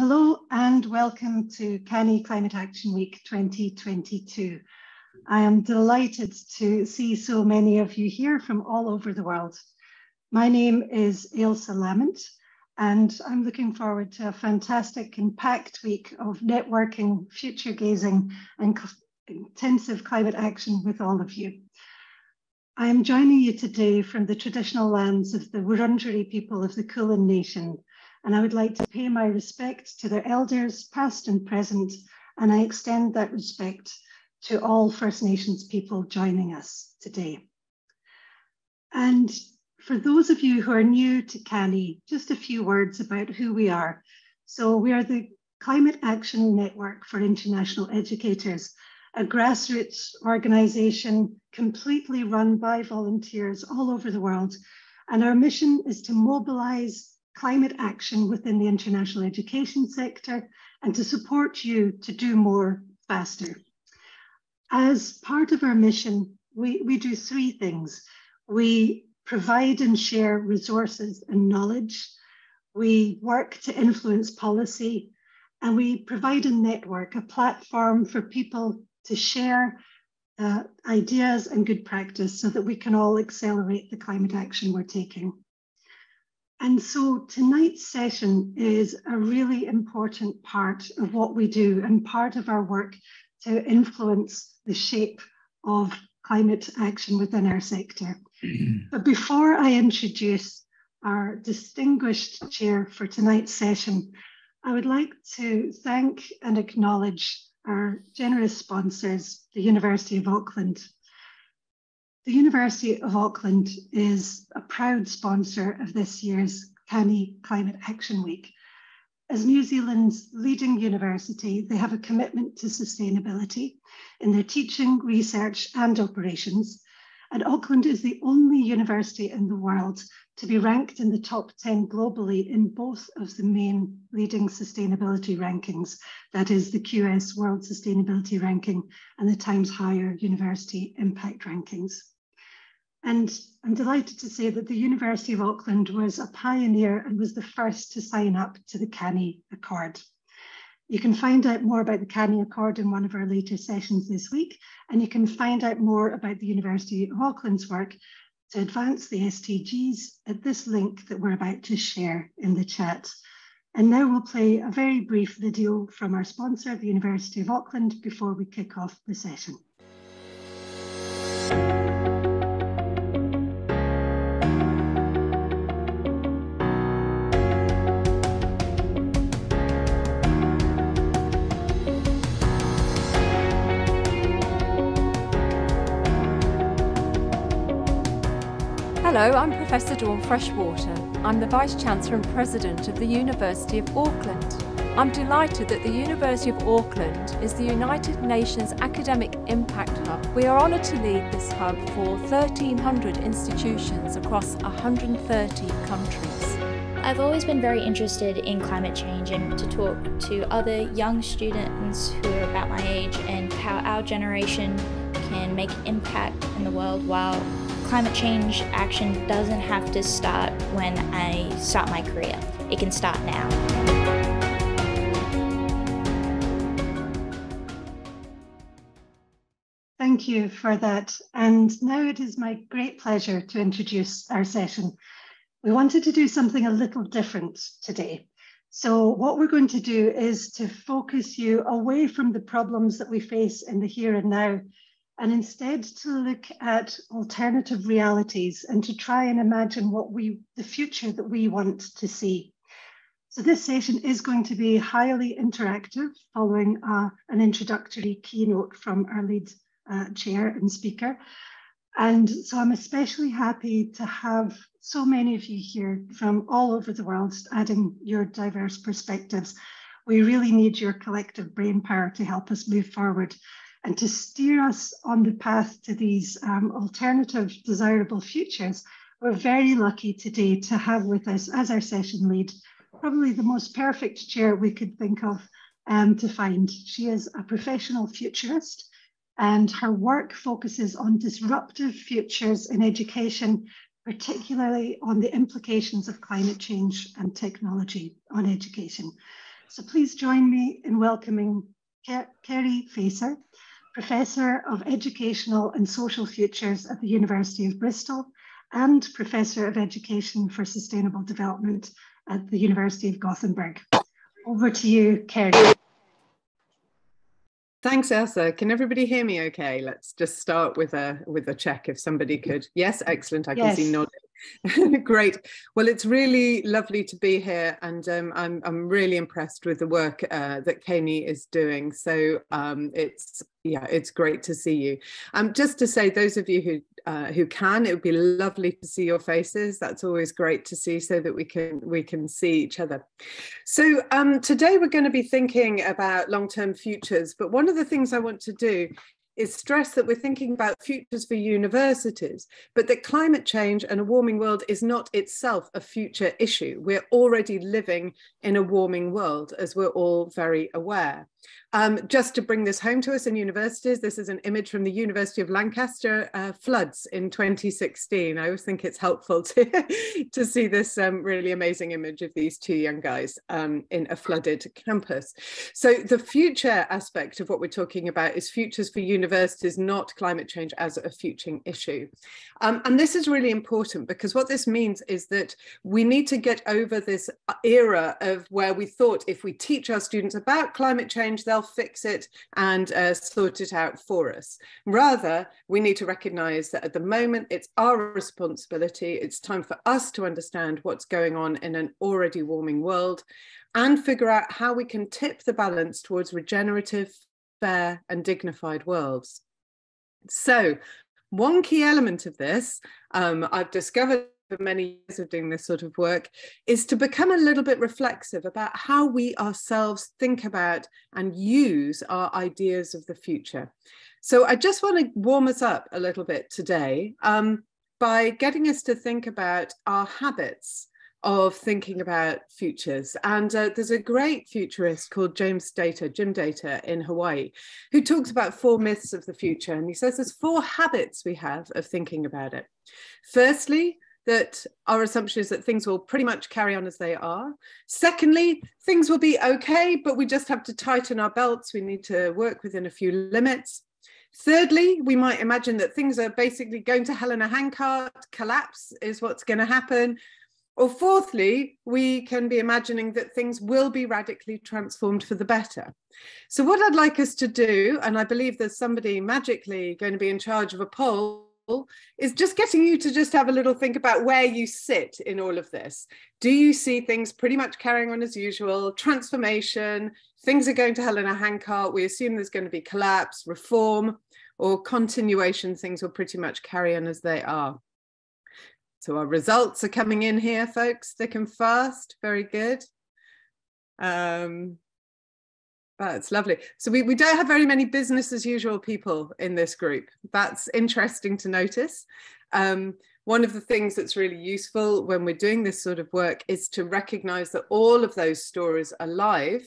Hello and welcome to Canny Climate Action Week 2022. I am delighted to see so many of you here from all over the world. My name is Ailsa Lamont and I'm looking forward to a fantastic and packed week of networking, future gazing and intensive climate action with all of you. I am joining you today from the traditional lands of the Wurundjeri people of the Kulin Nation, and I would like to pay my respect to their elders, past and present, and I extend that respect to all First Nations people joining us today. And for those of you who are new to Canny, just a few words about who we are. So we are the Climate Action Network for International Educators, a grassroots organisation completely run by volunteers all over the world. And our mission is to mobilise climate action within the international education sector and to support you to do more faster. As part of our mission, we do three things. We provide and share resources and knowledge. We work to influence policy, and we provide a network, a platform for people to share ideas and good practice so that we can all accelerate the climate action we're taking. And so tonight's session is a really important part of what we do and part of our work to influence the shape of climate action within our sector. But before I introduce our distinguished chair for tonight's session, I would like to thank and acknowledge our generous sponsors, the University of Auckland. The University of Auckland is a proud sponsor of this year's Canny Climate Action Week. As New Zealand's leading university, they have a commitment to sustainability in their teaching, research and operations. And Auckland is the only university in the world to be ranked in the top 10 globally in both of the main leading sustainability rankings, that is the QS World Sustainability Ranking and the Times Higher University Impact Rankings. And I'm delighted to say that the University of Auckland was a pioneer and was the first to sign up to the Canny Accord. You can find out more about the Canny Accord in one of our later sessions this week, and you can find out more about the University of Auckland's work to advance the SDGs at this link that we're about to share in the chat. And now we'll play a very brief video from our sponsor, the University of Auckland, before we kick off the session. Hello, I'm Professor Dawn Freshwater. I'm the Vice-Chancellor and President of the University of Auckland. I'm delighted that the University of Auckland is the United Nations Academic Impact Hub. We are honoured to lead this hub for 1,300 institutions across 130 countries. I've always been very interested in climate change and to talk to other young students who are about my age and how our generation can make an impact in the world while climate change action doesn't have to start when I start my career. It can start now. Thank you for that. And now it is my great pleasure to introduce our session. We wanted to do something a little different today. So what we're going to do is to focus you away from the problems that we face in the here and now, and instead to look at alternative realities and to try and imagine the future that we want to see. So this session is going to be highly interactive, following an introductory keynote from our lead chair and speaker. And so I'm especially happy to have so many of you here from all over the world, adding your diverse perspectives. We really need your collective brain power to help us move forward and to steer us on the path to these alternative, desirable futures. We're very lucky today to have with us as our session lead, probably the most perfect chair we could think of to find. She is a professional futurist, and her work focuses on disruptive futures in education, particularly on the implications of climate change and technology on education. So please join me in welcoming Kerry Facer, Professor of Educational and Social Futures at the University of Bristol and Professor of Education for Sustainable Development at the University of Gothenburg. Over to you, Kerry. Thanks, Elsa. Can everybody hear me okay? Let's just start with a check if somebody could. Yes, excellent. I can see nodding. Great. Well, it's really lovely to be here, and I'm really impressed with the work that Kani is doing. So it's great to see you. Just to say, those of you who can, it would be lovely to see your faces. That's always great to see, so that we can see each other. So today we're going to be thinking about long-term futures, but one of the things I want to do is stress that we're thinking about futures for universities, but that climate change and a warming world is not itself a future issue. We're already living in a warming world, as we're all very aware. Just to bring this home to us in universities, this is an image from the University of Lancaster floods in 2016. I always think it's helpful to see this really amazing image of these two young guys in a flooded campus. So the future aspect of what we're talking about is futures for universities, not climate change as a future issue. And this is really important, because what this means is that we need to get over this era of where we thought if we teach our students about climate change, they'll fix it and sort it out for us. Rather, we need to recognize that at the moment, it's our responsibility. It's time for us to understand what's going on in an already warming world and figure out how we can tip the balance towards regenerative, fair, and dignified worlds. So one key element of this, I've discovered for many years of doing this sort of work, is to become a little bit reflexive about how we ourselves think about and use our ideas of the future. So I just want to warm us up a little bit today by getting us to think about our habits of thinking about futures. And there's a great futurist called Jim Data in Hawaii, who talks about 4 myths of the future. And he says there's 4 habits we have of thinking about it. Firstly, that our assumption is that things will pretty much carry on as they are. Secondly, things will be okay, but we just have to tighten our belts. We need to work within a few limits. Thirdly, we might imagine that things are basically going to hell in a handcart, collapse is what's going to happen. Or fourthly, we can be imagining that things will be radically transformed for the better. So what I'd like us to do, and I believe there's somebody magically going to be in charge of a poll, is just getting you to just have a little think about where you sit in all of this. Do you see things pretty much carrying on as usual, transformation, things are going to hell in a handcart, we assume there's going to be collapse, reform, or continuation, things will pretty much carry on as they are? So our results are coming in here, folks, thick and fast, very good. That's lovely. So we don't have very many business as usual people in this group. That's interesting to notice. One of the things that's really useful when we're doing this sort of work is to recognize that all of those stories are live.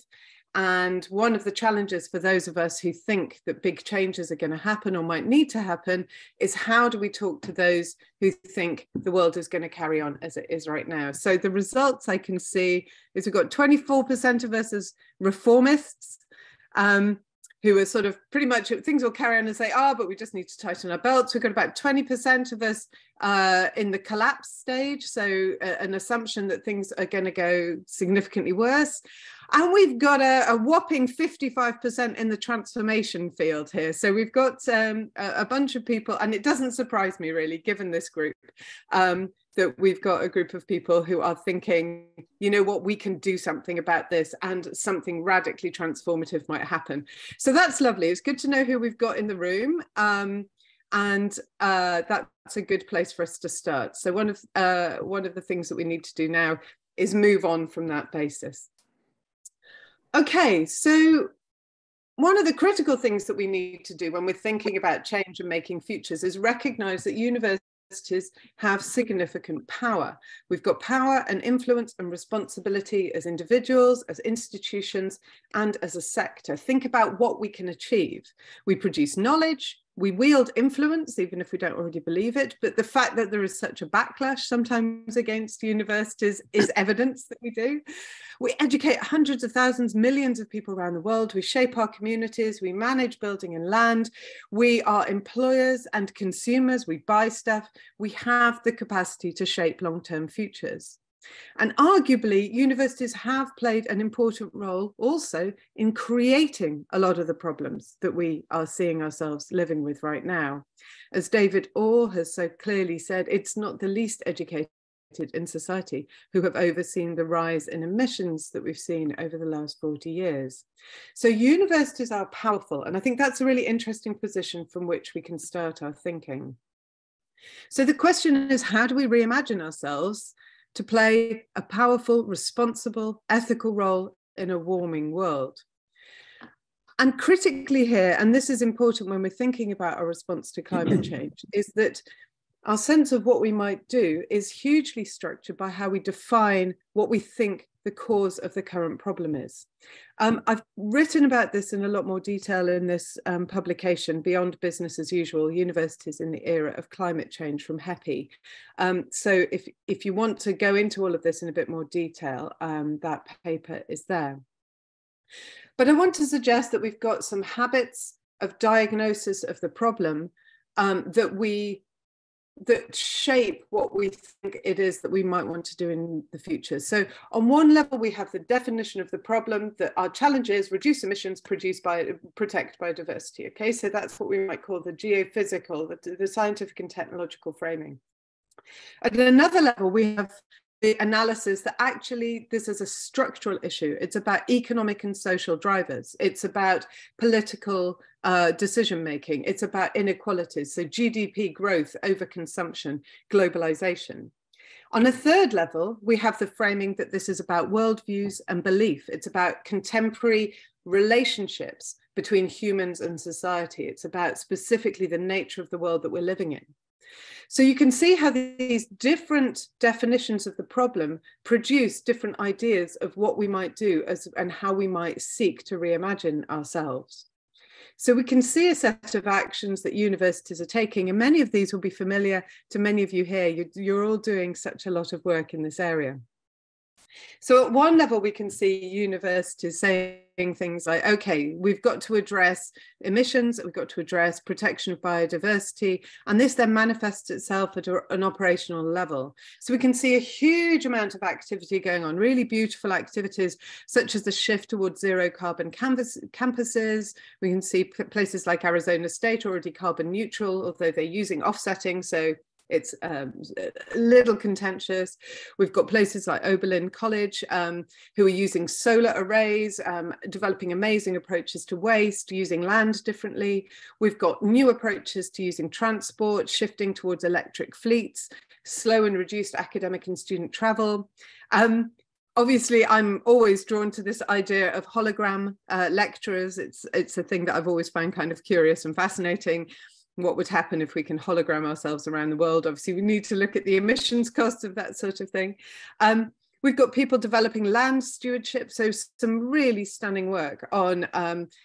And one of the challenges for those of us who think that big changes are going to happen or might need to happen is how do we talk to those who think the world is going to carry on as it is right now. So the results I can see is we've got 24% of us as reformists, who are sort of pretty much things will carry on as they are, but we just need to tighten our belts. We've got about 20% of us in the collapse stage, so an assumption that things are going to go significantly worse. And we've got a whopping 55% in the transformation field here. So we've got a bunch of people, and it doesn't surprise me really, given this group, that we've got a group of people who are thinking, you know what, we can do something about this and something radically transformative might happen. So that's lovely. It's good to know who we've got in the room. And that's a good place for us to start. So one of the things that we need to do now is move on from that basis. Okay, so one of the critical things that we need to do when we're thinking about change and making futures is recognize that universities have significant power. We've got power and influence and responsibility as individuals, as institutions, and as a sector. Think about what we can achieve. We produce knowledge, We wield influence, even if we don't already believe it, but the fact that there is such a backlash sometimes against universities is evidence that we do. We educate hundreds of thousands, millions of people around the world. We shape our communities. We manage building and land. We are employers and consumers. We buy stuff. We have the capacity to shape long-term futures. And arguably, universities have played an important role also in creating a lot of the problems that we are seeing ourselves living with right now. As David Orr has so clearly said, it's not the least educated in society who have overseen the rise in emissions that we've seen over the last 40 years. So universities are powerful, and I think that's a really interesting position from which we can start our thinking. So the question is, how do we reimagine ourselves to play a powerful, responsible, ethical role in a warming world? And critically here, and this is important when we're thinking about our response to climate change, is that our sense of what we might do is hugely structured by how we define what we think the cause of the current problem is. I've written about this in a lot more detail in this publication, Beyond Business as Usual, Universities in the Era of Climate Change from HEPI. So if you want to go into all of this in a bit more detail, that paper is there. But I want to suggest that we've got some habits of diagnosis of the problem that shape what we think it is that we might want to do in the future. So on one level, we have the definition of the problem, that our challenge is reduce emissions, protect biodiversity. Okay, so that's what we might call the geophysical, the scientific and technological framing. At another level, we have the analysis that actually this is a structural issue. It's about economic and social drivers. It's about political decision-making. It's about inequalities. So GDP growth, overconsumption, globalization. On a third level, we have the framing that this is about worldviews and belief. It's about contemporary relationships between humans and society. It's about specifically the nature of the world that we're living in. So you can see how these different definitions of the problem produce different ideas of what we might do and how we might seek to reimagine ourselves. So we can see a set of actions that universities are taking, and many of these will be familiar to many of you here. You're all doing such a lot of work in this area. So at one level, we can see universities saying things like, okay, we've got to address emissions, we've got to address protection of biodiversity, and this then manifests itself at an operational level. So we can see a huge amount of activity going on, really beautiful activities, such as the shift towards zero carbon campuses. We can see places like Arizona State already carbon neutral, although they're using offsetting, so it's a little contentious. We've got places like Oberlin College who are using solar arrays, developing amazing approaches to waste, using land differently. We've got new approaches to using transport, shifting towards electric fleets, slow and reduced academic and student travel. Obviously, I'm always drawn to this idea of hologram lecturers. It's a thing that I've always found kind of curious and fascinating. What would happen if we can hologram ourselves around the world? Obviously, we need to look at the emissions costs of that sort of thing. We've got people developing land stewardship, so some really stunning work on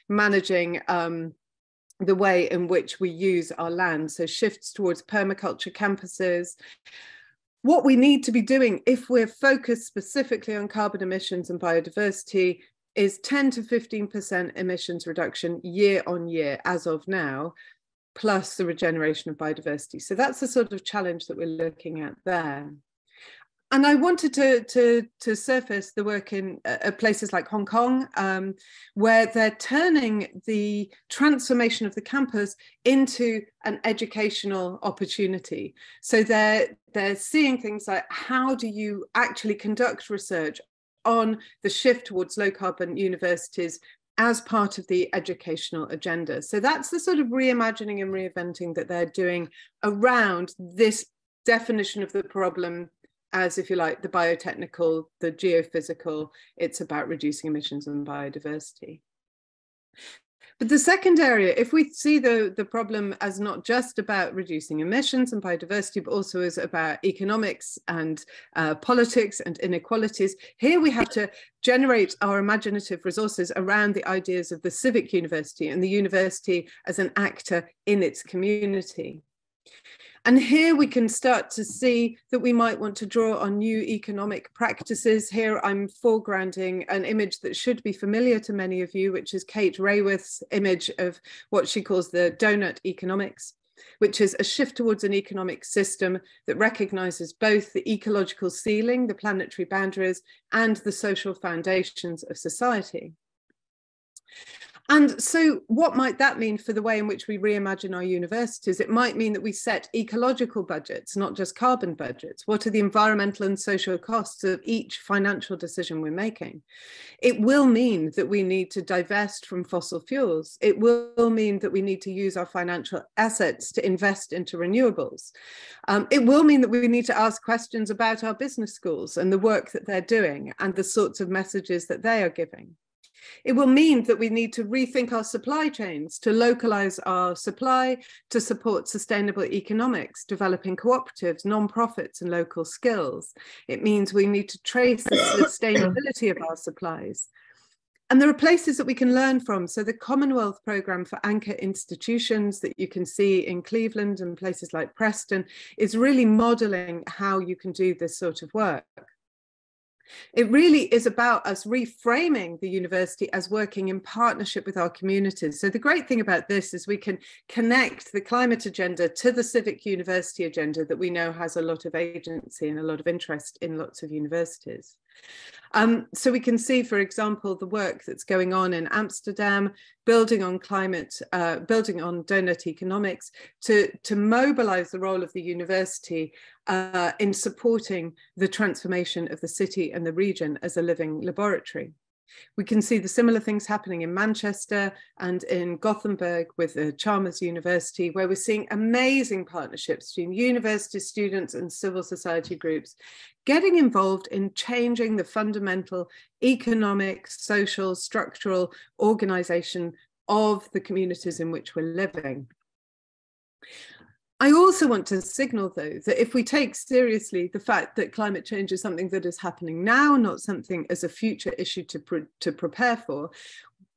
managing the way in which we use our land, so shifts towards permaculture campuses. What we need to be doing if we're focused specifically on carbon emissions and biodiversity is 10 to 15% emissions reduction year on year as of now, plus the regeneration of biodiversity. So that's the sort of challenge that we're looking at there. And I wanted to surface the work in places like Hong Kong, where they're turning the transformation of the campus into an educational opportunity. So they're seeing things like, how do you actually conduct research on the shift towards low carbon universities as part of the educational agenda. So that's the sort of reimagining and reinventing that they're doing around this definition of the problem as, if you like, the biotechnical, the geophysical. It's about reducing emissions and biodiversity. But the second area, if we see the problem as not just about reducing emissions and biodiversity, but also as about economics and politics and inequalities, here we have to generate our imaginative resources around the ideas of the civic university and the university as an actor in its community. And here we can start to see that we might want to draw on new economic practices. Here I'm foregrounding an image that should be familiar to many of you, which is Kate Raworth's image of what she calls the donut economics, which is a shift towards an economic system that recognizes both the ecological ceiling, the planetary boundaries, and the social foundations of society. And so what might that mean for the way in which we reimagine our universities? It might mean that we set ecological budgets, not just carbon budgets. What are the environmental and social costs of each financial decision we're making? It will mean that we need to divest from fossil fuels. It will mean that we need to use our financial assets to invest into renewables. It will mean that we need to ask questions about our business schools and the work that they're doing and the sorts of messages that they are giving. It will mean that we need to rethink our supply chains, to localize our supply, to support sustainable economics, developing cooperatives, non-profits and local skills. It means we need to trace the sustainability of our supplies. And there are places that we can learn from. So the Commonwealth Programme for Anchor Institutions that you can see in Cleveland and places like Preston is really modeling how you can do this sort of work. It really is about us reframing the university as working in partnership with our communities. So the great thing about this is we can connect the climate agenda to the civic university agenda that we know has a lot of agency and a lot of interest in lots of universities. So we can see, for example, the work that's going on in Amsterdam, building on climate, building on donut economics to mobilize the role of the university in supporting the transformation of the city and the region as a living laboratory. We can see the similar things happening in Manchester and in Gothenburg with the Chalmers University, where we're seeing amazing partnerships between university students and civil society groups getting involved in changing the fundamental economic, social, structural organization of the communities in which we're living. I also want to signal, though, that if we take seriously the fact that climate change is something that is happening now, not something as a future issue to prepare for,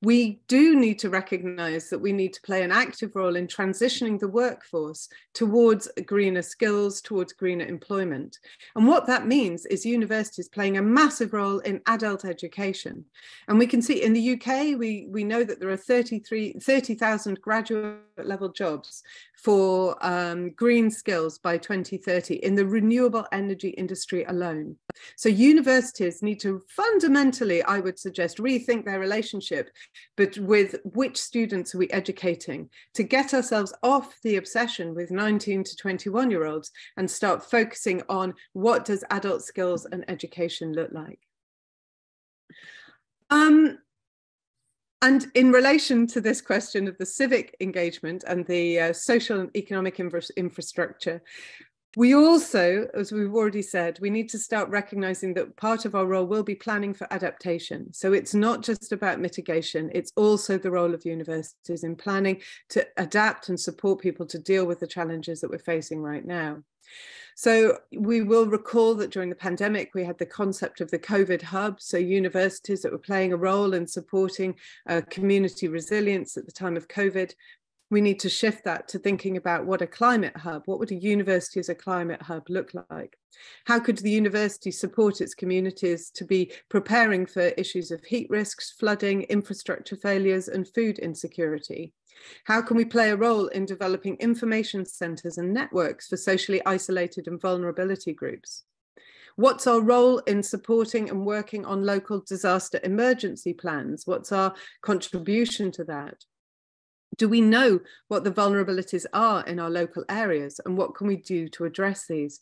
we do need to recognize that we need to play an active role in transitioning the workforce towards greener skills, towards greener employment. And what that means is universities playing a massive role in adult education. And we can see in the UK, we know that there are 30,000 graduate level jobs for green skills by 2030 in the renewable energy industry alone. So universities need to fundamentally, I would suggest, rethink their relationship but with which students are we educating to get ourselves off the obsession with 19 to 21-year-olds and start focusing on what does adult skills and education look like. And in relation to this question of the civic engagement and the social and economic infrastructure, we also, as we've already said, we need to start recognizing that part of our role will be planning for adaptation. So it's not just about mitigation, it's also the role of universities in planning to adapt and support people to deal with the challenges that we're facing right now. So we will recall that during the pandemic, we had the concept of the COVID hub. So universities that were playing a role in supporting community resilience at the time of COVID. We need to shift that to thinking about what a climate hub, what would a university as a climate hub look like? How could the university support its communities to be preparing for issues of heat risks, flooding, infrastructure failures, and food insecurity? How can we play a role in developing information centres and networks for socially isolated and vulnerability groups? What's our role in supporting and working on local disaster emergency plans? What's our contribution to that? Do we know what the vulnerabilities are in our local areas and what can we do to address these?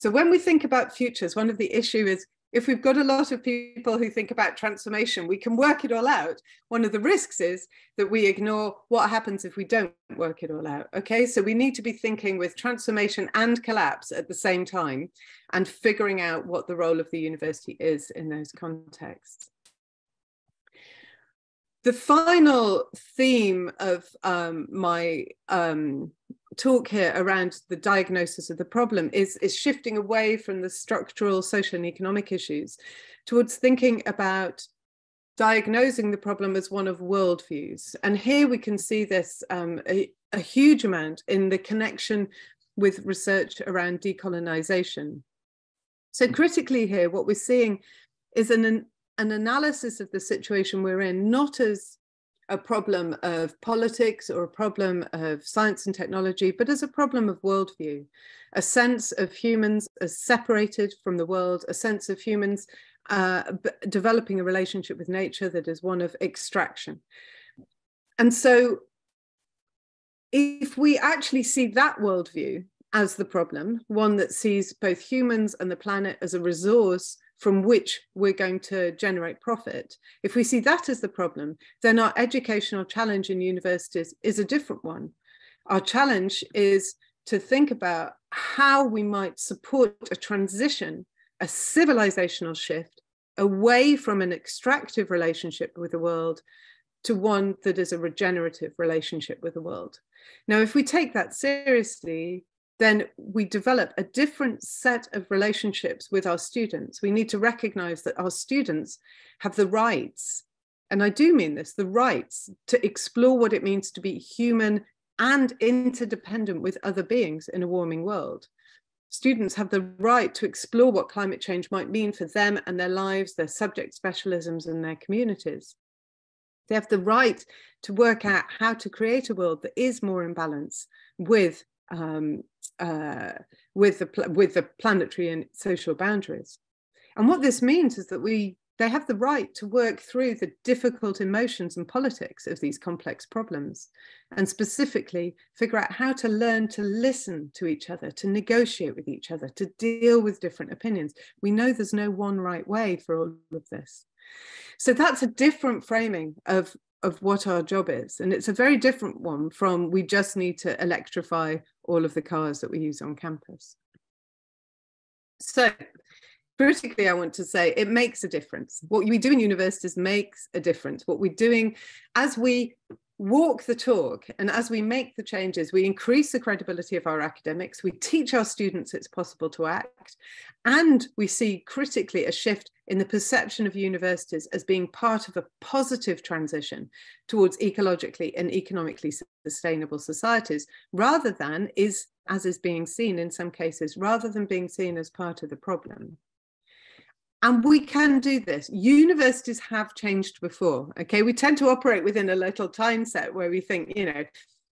So when we think about futures, one of the issues is if we've got a lot of people who think about transformation, we can work it all out. One of the risks is that we ignore what happens if we don't work it all out. Okay, so we need to be thinking with transformation and collapse at the same time and figuring out what the role of the university is in those contexts. The final theme of my talk here around the diagnosis of the problem is shifting away from the structural, social and economic issues towards thinking about diagnosing the problem as one of worldviews. And here we can see this a huge amount in the connection with research around decolonization. So critically here, what we're seeing is an analysis of the situation we're in, not as a problem of politics or a problem of science and technology, but as a problem of worldview, a sense of humans as separated from the world, a sense of humans developing a relationship with nature that is one of extraction. And so if we actually see that worldview as the problem, one that sees both humans and the planet as a resource from which we're going to generate profit, if we see that as the problem, then our educational challenge in universities is a different one. Our challenge is to think about how we might support a transition, a civilizational shift away from an extractive relationship with the world to one that is a regenerative relationship with the world. Now, if we take that seriously, then we develop a different set of relationships with our students. We need to recognize that our students have the rights, and I do mean this, the rights to explore what it means to be human and interdependent with other beings in a warming world. Students have the right to explore what climate change might mean for them and their lives, their subject specialisms and their communities. They have the right to work out how to create a world that is more in balance with the planetary and social boundaries. And what this means is that they have the right to work through the difficult emotions and politics of these complex problems, and specifically figure out how to learn to listen to each other, to negotiate with each other, to deal with different opinions. We know there's no one right way for all of this. So that's a different framing of what our job is. And it's a very different one from we just need to electrify all of the cars that we use on campus. So critically, I want to say it makes a difference. What we do in universities makes a difference. What we're doing as we walk the talk and as we make the changes, we increase the credibility of our academics, we teach our students it's possible to act, and we see critically a shift in the perception of universities as being part of a positive transition towards ecologically and economically sustainable societies, rather than, as is being seen in some cases, rather than being seen as part of the problem. And we can do this. Universities have changed before, okay? We tend to operate within a little time set where we think,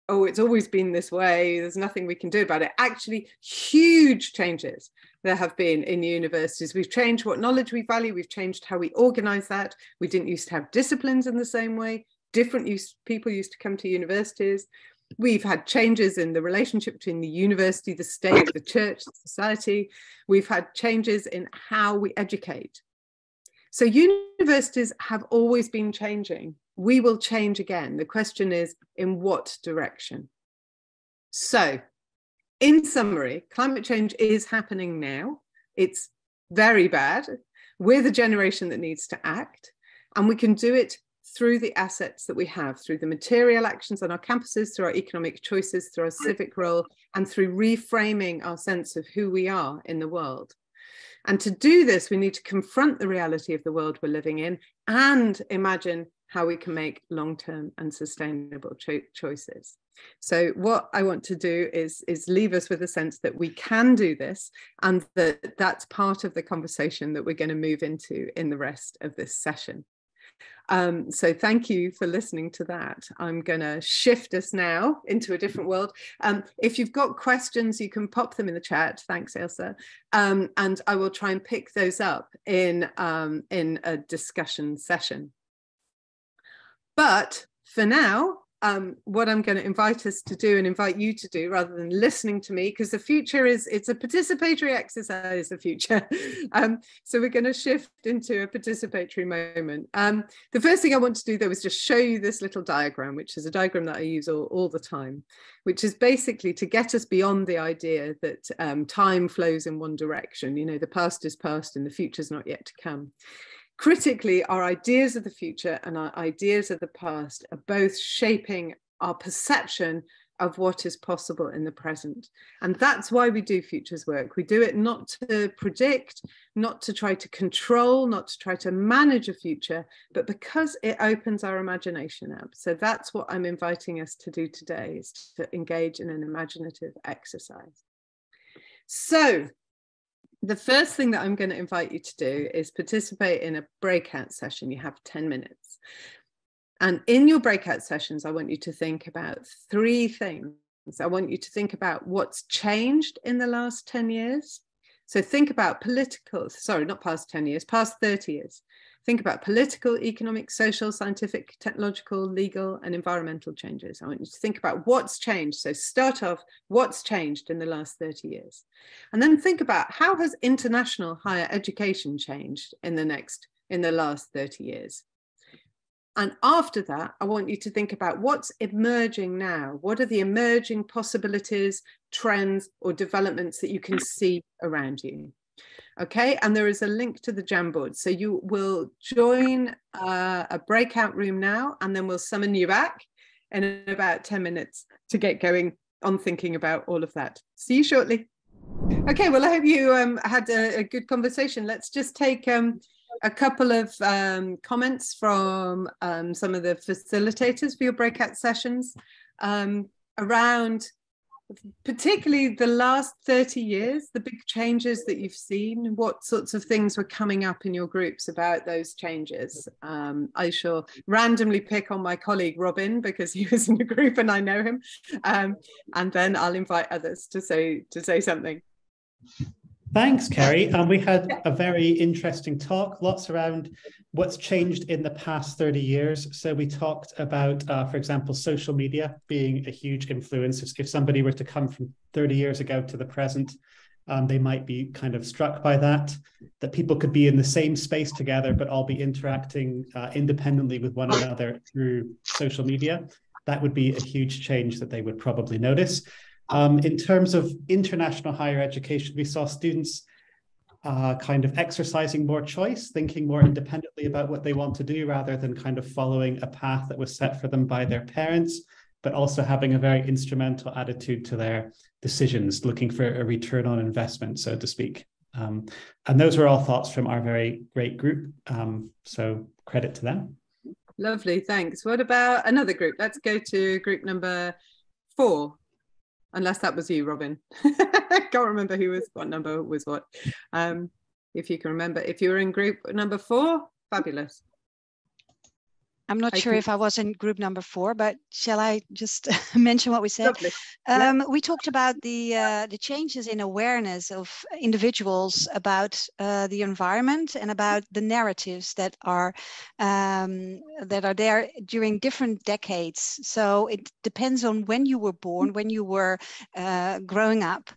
oh, it's always been this way, there's nothing we can do about it. Actually, huge changes there have been in universities. We've changed what knowledge we value, we've changed how we organize that. We didn't used to have disciplines in the same way. Different people used to come to universities. We've had changes in the relationship between the university, the state, the church, society. We've had changes in how we educate. So universities have always been changing. We will change again. The question is, in what direction? So, in summary, climate change is happening now. It's very bad. We're the generation that needs to act, and we can do it through the assets that we have, through the material actions on our campuses, through our economic choices, through our civic role, and through reframing our sense of who we are in the world. And to do this, we need to confront the reality of the world we're living in and imagine how we can make long-term and sustainable choices. So what I want to do is leave us with a sense that we can do this, and that that's part of the conversation that we're going to move into in the rest of this session. So thank you for listening to that. I'm going to shift us now into a different world. If you've got questions, you can pop them in the chat. Thanks, Ilse. And I will try and pick those up in a discussion session. But for now, what I'm going to invite us to do and invite you to do, rather than listening to me, because the future it's a participatory exercise, the future. So we're going to shift into a participatory moment. The first thing I want to do, though, is just show you this little diagram, which is a diagram that I use all the time, which is basically to get us beyond the idea that time flows in one direction. The past is past and the future is not yet to come. Critically, our ideas of the future and our ideas of the past are both shaping our perception of what is possible in the present. And that's why we do futures work. We do it not to predict, not to try to control, not to try to manage a future, but because it opens our imagination up. So that's what I'm inviting us to do today, is to engage in an imaginative exercise. So the first thing that I'm going to invite you to do is participate in a breakout session. You have 10 minutes. And in your breakout sessions, I want you to think about 3 things. I want you to think about what's changed in the last 10 years. So think about past 10 years, past 30 years. Think about political, economic, social, scientific, technological, legal, and environmental changes. I want you to think about what's changed. So start off, what's changed in the last 30 years? And then think about how has international higher education changed in the last 30 years? And after that, I want you to think about what's emerging now. What are the emerging possibilities, trends, or developments that you can see around you? Okay, and there is a link to the Jamboard. So you will join a breakout room now, and then we'll summon you back in about 10 minutes to get going on thinking about all of that. See you shortly. Okay, well, I hope you had a good conversation. Let's just take a couple of comments from some of the facilitators for your breakout sessions around particularly the last 30 years, the big changes that you've seen. What sorts of things were coming up in your groups about those changes? I shall randomly pick on my colleague Robin because he was in the group and I know him, and then I'll invite others to say something. Thanks, Kerry. We had a very interesting talk, lots around what's changed in the past 30 years. So we talked about, for example, social media being a huge influence. If somebody were to come from 30 years ago to the present, they might be kind of struck by that people could be in the same space together, but all be interacting independently with one another through social media. That would be a huge change that they would probably notice. In terms of international higher education, we saw students kind of exercising more choice, thinking more independently about what they want to do rather than kind of following a path that was set for them by their parents, but also having a very instrumental attitude to their decisions, looking for a return on investment, so to speak. And those were all thoughts from our very great group. So credit to them. Lovely, thanks. What about another group? Let's go to group number 4. Unless that was you, Robin. I can't remember what number was what. If you can remember, if you were in group number 4, fabulous. I'm not sure if I was in group number 4, but shall I just mention what we said? We talked about the changes in awareness of individuals about the environment and about the narratives that are there during different decades. So it depends on when you were born, when you were growing up,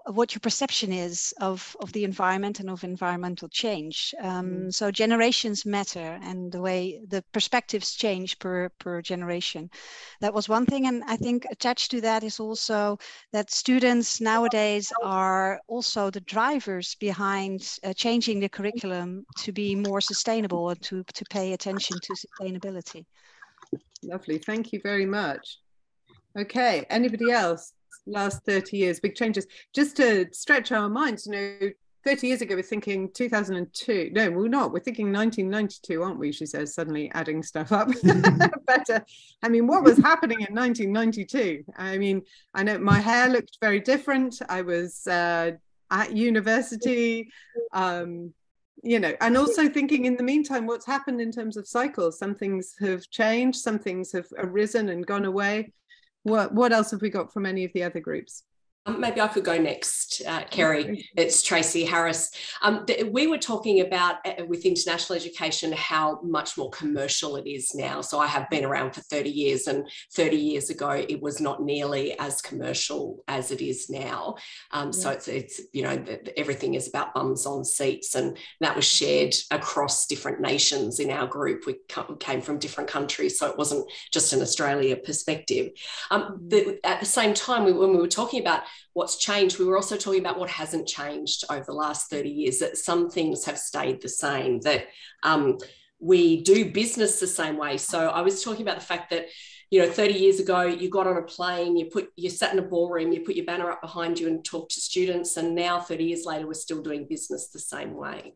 what your perception is of the environment and of environmental change. So generations matter, and the way the perspectives change per generation. That was one thing. And I think attached to that is also that students nowadays are also the drivers behind changing the curriculum to be more sustainable and to pay attention to sustainability. Lovely, thank you very much. Okay, anybody else? Last 30 years, big changes. Just to stretch our minds, 30 years ago we're thinking 2002. No, we're not. We're thinking 1992, aren't we? She says, suddenly adding stuff up. But I mean, what was happening in 1992? I mean, I know my hair looked very different. I was at university, and also thinking in the meantime, what's happened in terms of cycles? Some things have changed, some things have arisen and gone away. What else have we got from any of the other groups? Maybe I could go next, Kerry. It's Tracy Harris. We were talking about with international education how much more commercial it is now. So I have been around for 30 years, and 30 years ago it was not nearly as commercial as it is now. So it's everything is about bums on seats, and that was shared across different nations in our group. We came from different countries, so it wasn't just an Australia perspective. At the same time, when we were talking about what's changed, we were also talking about what hasn't changed over the last 30 years, that some things have stayed the same, that we do business the same way. So I was talking about the fact that, you know, 30 years ago, you got on a plane, you sat in a ballroom, you put your banner up behind you and talked to students. And now 30 years later, we're still doing business the same way.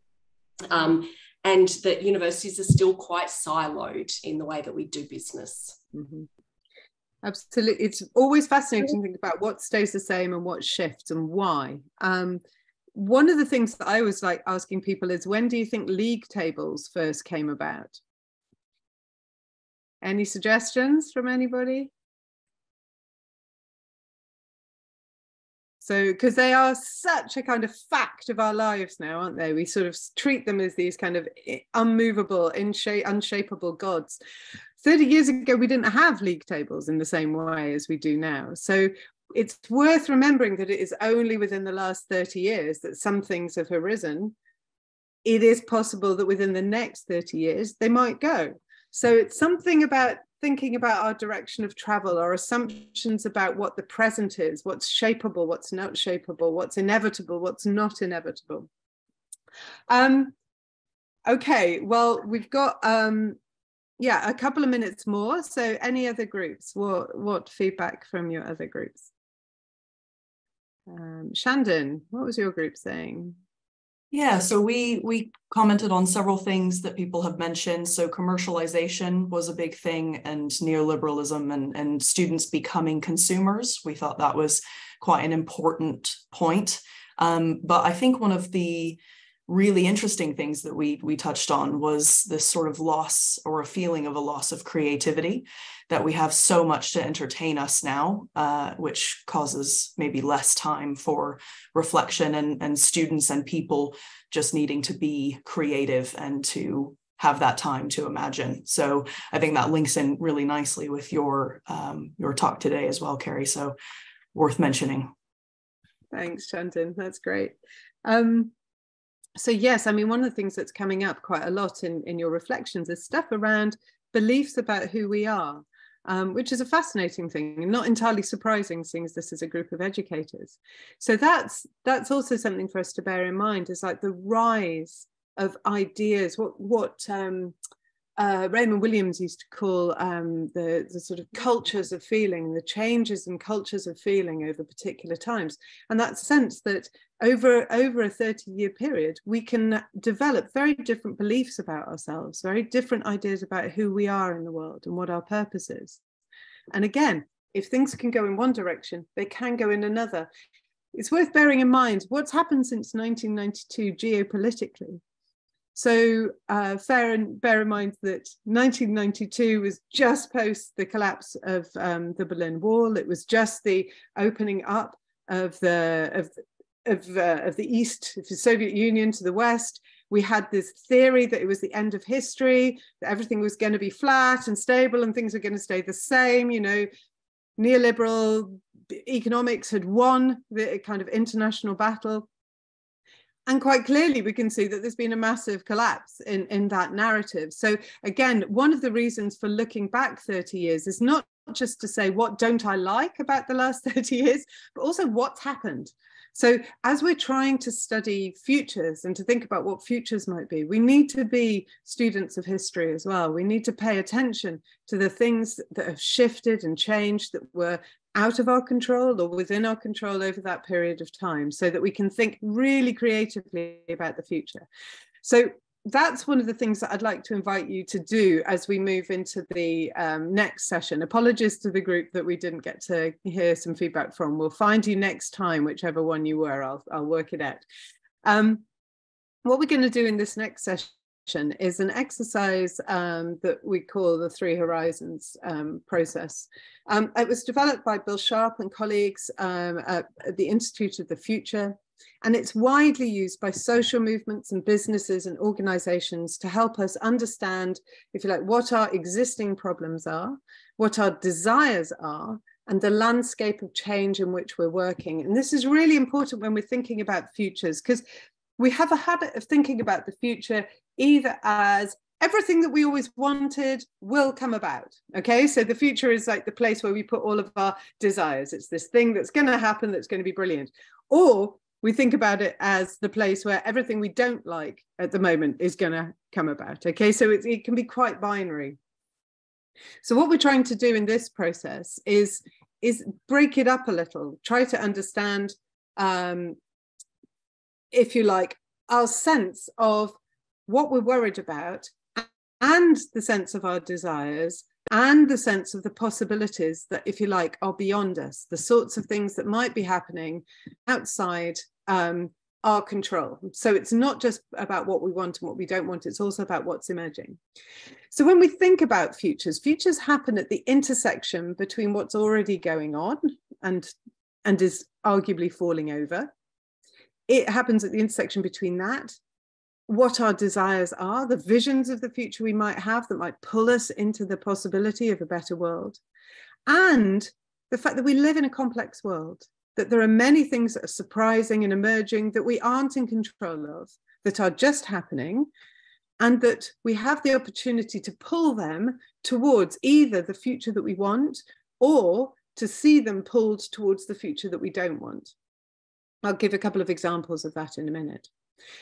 And that universities are still quite siloed in the way that we do business. Mm-hmm. Absolutely. It's always fascinating to think about what stays the same and what shifts and why. One of the things that I always like asking people is, when do you think league tables first came about? Any suggestions from anybody? So, because they are such a kind of fact of our lives now, aren't they? We sort of treat them as these kind of unmovable, unshapable gods. 30 years ago, we didn't have league tables in the same way as we do now. So it's worth remembering that it is only within the last 30 years that some things have arisen. It is possible that within the next 30 years, they might go. So it's something about thinking about our direction of travel, our assumptions about what the present is, what's shapeable, what's not shapeable, what's inevitable, what's not inevitable. Okay, well, we've got a couple of minutes more. So any other groups? What feedback from your other groups? Shandon, what was your group saying? Yeah, so we commented on several things that people have mentioned. So commercialization was a big thing, and neoliberalism and students becoming consumers. We thought that was quite an important point. But I think one of the really interesting things that we touched on was this sort of loss, or a feeling of a loss of creativity, that we have so much to entertain us now, which causes maybe less time for reflection, and students and people just needing to be creative and to have that time to imagine. So I think that links in really nicely with your talk today as well, Carrie. So worth mentioning. Thanks, Shandon. That's great. So yes, I mean, one of the things that's coming up quite a lot in your reflections is stuff around beliefs about who we are, which is a fascinating thing and not entirely surprising, seeing as this is a group of educators. So that's also something for us to bear in mind, is like the rise of ideas, what Raymond Williams used to call the sort of cultures of feeling, the changes in cultures of feeling over particular times. And that sense that over a 30-year period, we can develop very different beliefs about ourselves, very different ideas about who we are in the world and what our purpose is. And again, if things can go in one direction, they can go in another. It's worth bearing in mind what's happened since 1992 geopolitically. So bear in mind that 1992 was just post the collapse of the Berlin Wall. It was just the opening up of the East, of the Soviet Union to the West. We had this theory that it was the end of history, that everything was going to be flat and stable and things were going to stay the same. You know, neoliberal economics had won the kind of international battle. And quite clearly, we can see that there's been a massive collapse in that narrative. So again, one of the reasons for looking back 30 years is not just to say, what don't I like about the last 30 years, but also what's happened. So as we're trying to study futures and to think about what futures might be, we need to be students of history as well. We need to pay attention to the things that have shifted and changed, that were out of our control or within our control over that period of time, so that we can think really creatively about the future. So that's one of the things that I'd like to invite you to do as we move into the next session. Apologies to the group that we didn't get to hear some feedback from. We'll find you next time, whichever one you were. I'll work it out. What we're going to do in this next session is an exercise that we call the Three Horizons process. It was developed by Bill Sharp and colleagues at the Institute of the Future, and it's widely used by social movements and businesses and organizations to help us understand, if you like, what our existing problems are, what our desires are, and the landscape of change in which we're working. And this is really important when we're thinking about futures, because we have a habit of thinking about the future either as everything that we always wanted will come about. Okay, so the future is like the place where we put all of our desires. It's this thing that's going to happen that's going to be brilliant. Or we think about it as the place where everything we don't like at the moment is going to come about. Okay, so it can be quite binary. So what we're trying to do in this process is break it up a little, try to understand, if you like, our sense of what we're worried about, and the sense of our desires, and the sense of the possibilities that, if you like, are beyond us, the sorts of things that might be happening outside our control. So it's not just about what we want and what we don't want, it's also about what's emerging. So when we think about futures happen at the intersection between what's already going on and is arguably falling over. It happens at the intersection between that, what our desires are, the visions of the future we might have that might pull us into the possibility of a better world, and the fact that we live in a complex world, that there are many things that are surprising and emerging that we aren't in control of, that are just happening, and that we have the opportunity to pull them towards either the future that we want or to see them pulled towards the future that we don't want. I'll give a couple of examples of that in a minute.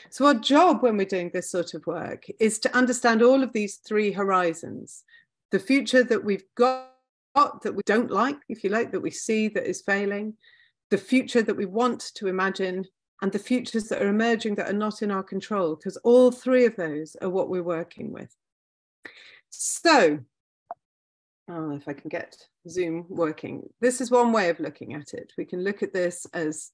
So our job when we're doing this sort of work is to understand all of these three horizons: the future that we've got that we don't like, if you like, that we see that is failing, the future that we want to imagine, and the futures that are emerging that are not in our control, because all three of those are what we're working with. So, if I can get Zoom working, this is one way of looking at it. We can look at this as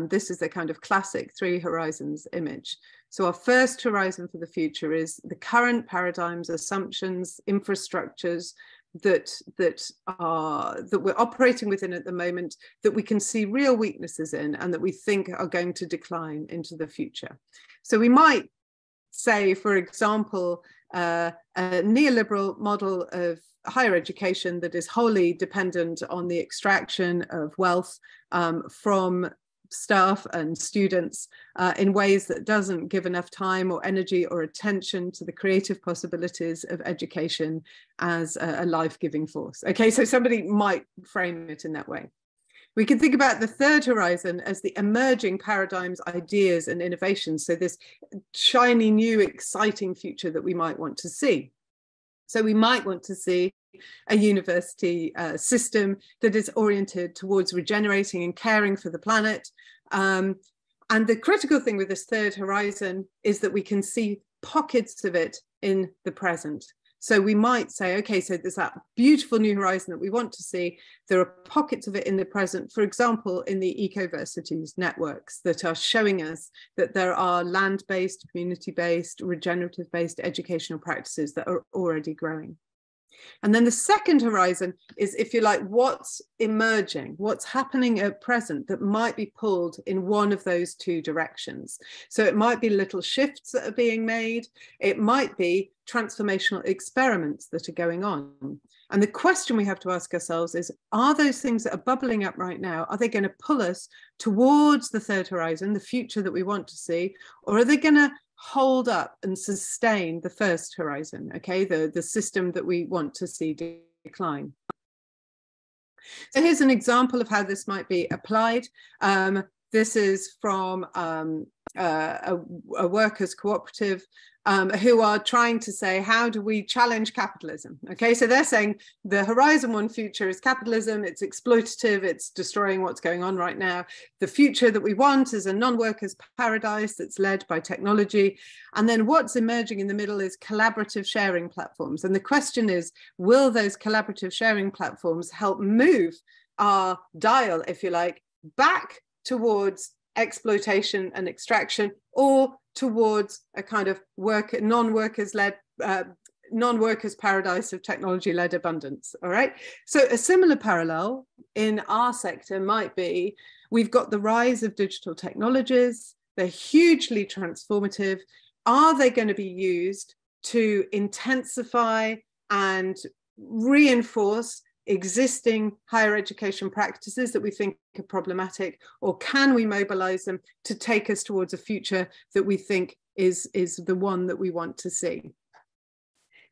this is the kind of classic three horizons image. So our first horizon for the future is the current paradigms, assumptions, infrastructures that we're operating within at the moment, that we can see real weaknesses in and that we think are going to decline into the future. So we might say, for example, a neoliberal model of higher education that is wholly dependent on the extraction of wealth from staff and students in ways that doesn't give enough time or energy or attention to the creative possibilities of education as a life-giving force. Okay, so somebody might frame it in that way. We can think about the third horizon as the emerging paradigms, ideas, and innovations. So this shiny, new, exciting future that we might want to see. So we might want to see a university system that is oriented towards regenerating and caring for the planet. And the critical thing with this third horizon is that we can see pockets of it in the present. So we might say, okay, so there's that beautiful new horizon that we want to see. There are pockets of it in the present, for example, in the ecoversities networks that are showing us that there are land-based, community-based, regenerative-based educational practices that are already growing. And then the second horizon is, if you like, what's emerging, what's happening at present that might be pulled in one of those two directions. So it might be little shifts that are being made. It might be transformational experiments that are going on. And the question we have to ask ourselves is, are those things that are bubbling up right now, are they going to pull us towards the third horizon, the future that we want to see, or are they going to hold up and sustain the first horizon, okay, the system that we want to see decline? So here's an example of how this might be applied. This is from a workers' cooperative who are trying to say, how do we challenge capitalism? Okay, so they're saying the Horizon 1 future is capitalism, it's exploitative, it's destroying what's going on right now. The future that we want is a non-workers paradise that's led by technology. And then what's emerging in the middle is collaborative sharing platforms. And the question is, will those collaborative sharing platforms help move our dial, if you like, back towards exploitation and extraction, or towards a kind of non-workers paradise of technology-led abundance? All right. So a similar parallel in our sector might be, we've got the rise of digital technologies. They're hugely transformative. Are they going to be used to intensify and reinforce existing higher education practices that we think are problematic, or can we mobilize them to take us towards a future that we think is the one that we want to see?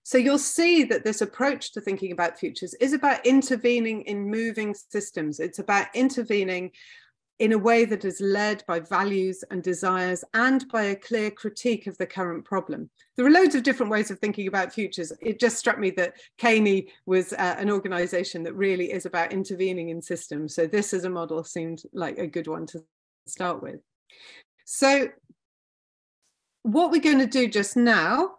So you'll see that this approach to thinking about futures is about intervening in moving systems. It's about intervening in a way that is led by values and desires and by a clear critique of the current problem. There are loads of different ways of thinking about futures. It just struck me that Caney was an organisation that really is about intervening in systems. So this as a model seemed like a good one to start with. So what we're going to do just now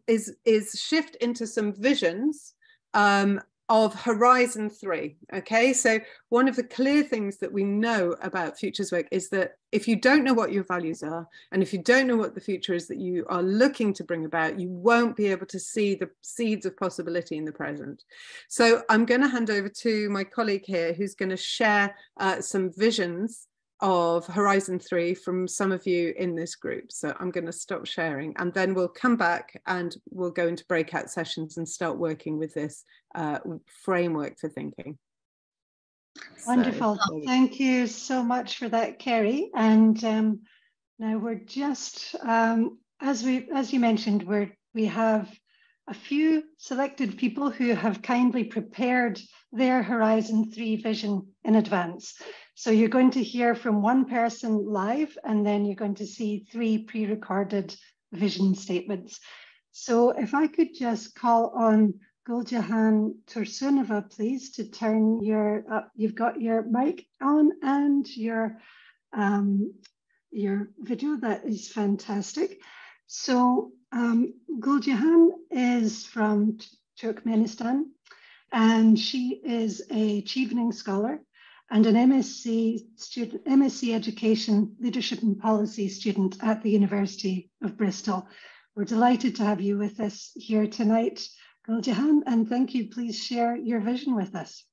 is shift into some visions of Horizon 3. Okay, so one of the clear things that we know about futures work is that if you don't know what your values are, and if you don't know what the future is that you are looking to bring about, you won't be able to see the seeds of possibility in the present. So I'm going to hand over to my colleague here, who's going to share some visions of Horizon 3 from some of you in this group. So I'm going to stop sharing, and then we'll come back and we'll go into breakout sessions and start working with this framework for thinking. Wonderful. So, thank you so much for that, Kerry. And now we're just, as you mentioned, we have a few selected people who have kindly prepared their Horizon 3 vision in advance. So you're going to hear from one person live, and then you're going to see 3 pre-recorded vision statements. So if I could just call on Guljahan Tursunova, please, to turn you've got your mic on and your video. That is fantastic. So Guljahan is from Turkmenistan, and she is a Chevening scholar and an MSc Education, Leadership and Policy student at the University of Bristol. We're delighted to have you with us here tonight, Guljahan, and thank you. Please share your vision with us.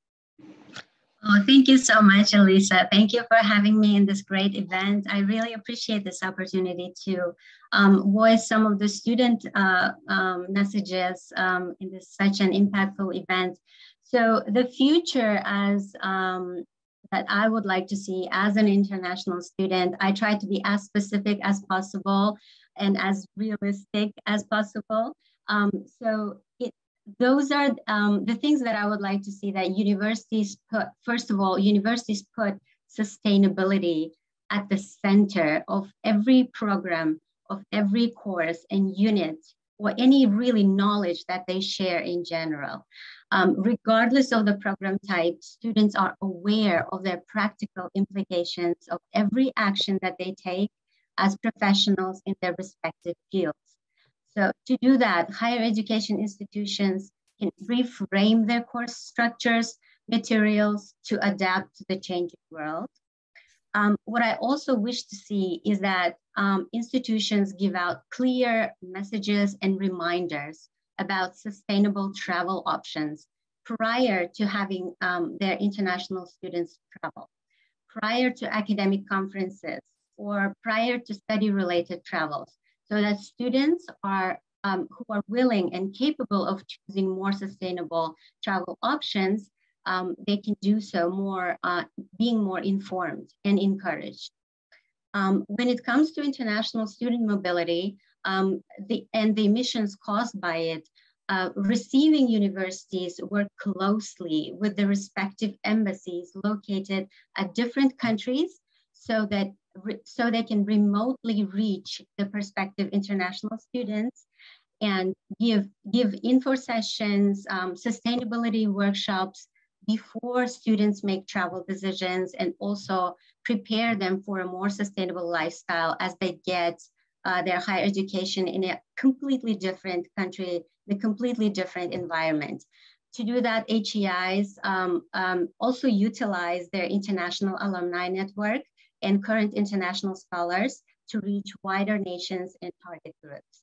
Oh, thank you so much, Elisa. Thank you for having me in this great event. I really appreciate this opportunity to voice some of the student messages in this such an impactful event. So the future that I would like to see as an international student, I try to be as specific as possible and as realistic as possible. Those are the things that I would like to see, that universities put, first of all, universities put sustainability at the center of every program, of every course and unit, or any really knowledge that they share in general. Regardless of the program type, students are aware of their practical implications of every action that they take as professionals in their respective fields. So to do that, higher education institutions can reframe their course structures, materials to adapt to the changing world. What I also wish to see is that institutions give out clear messages and reminders about sustainable travel options prior to having their international students travel, prior to academic conferences, or prior to study-related travels, so that students are who are willing and capable of choosing more sustainable travel options, they can do so more, being more informed and encouraged. When it comes to international student mobility and the emissions caused by it, receiving universities work closely with the respective embassies located at different countries so they can remotely reach the prospective international students and give info sessions, sustainability workshops before students make travel decisions, and also prepare them for a more sustainable lifestyle as they get their higher education in a completely different country, the completely different environment. To do that, HEIs also utilize their international alumni network and current international scholars to reach wider nations and target groups.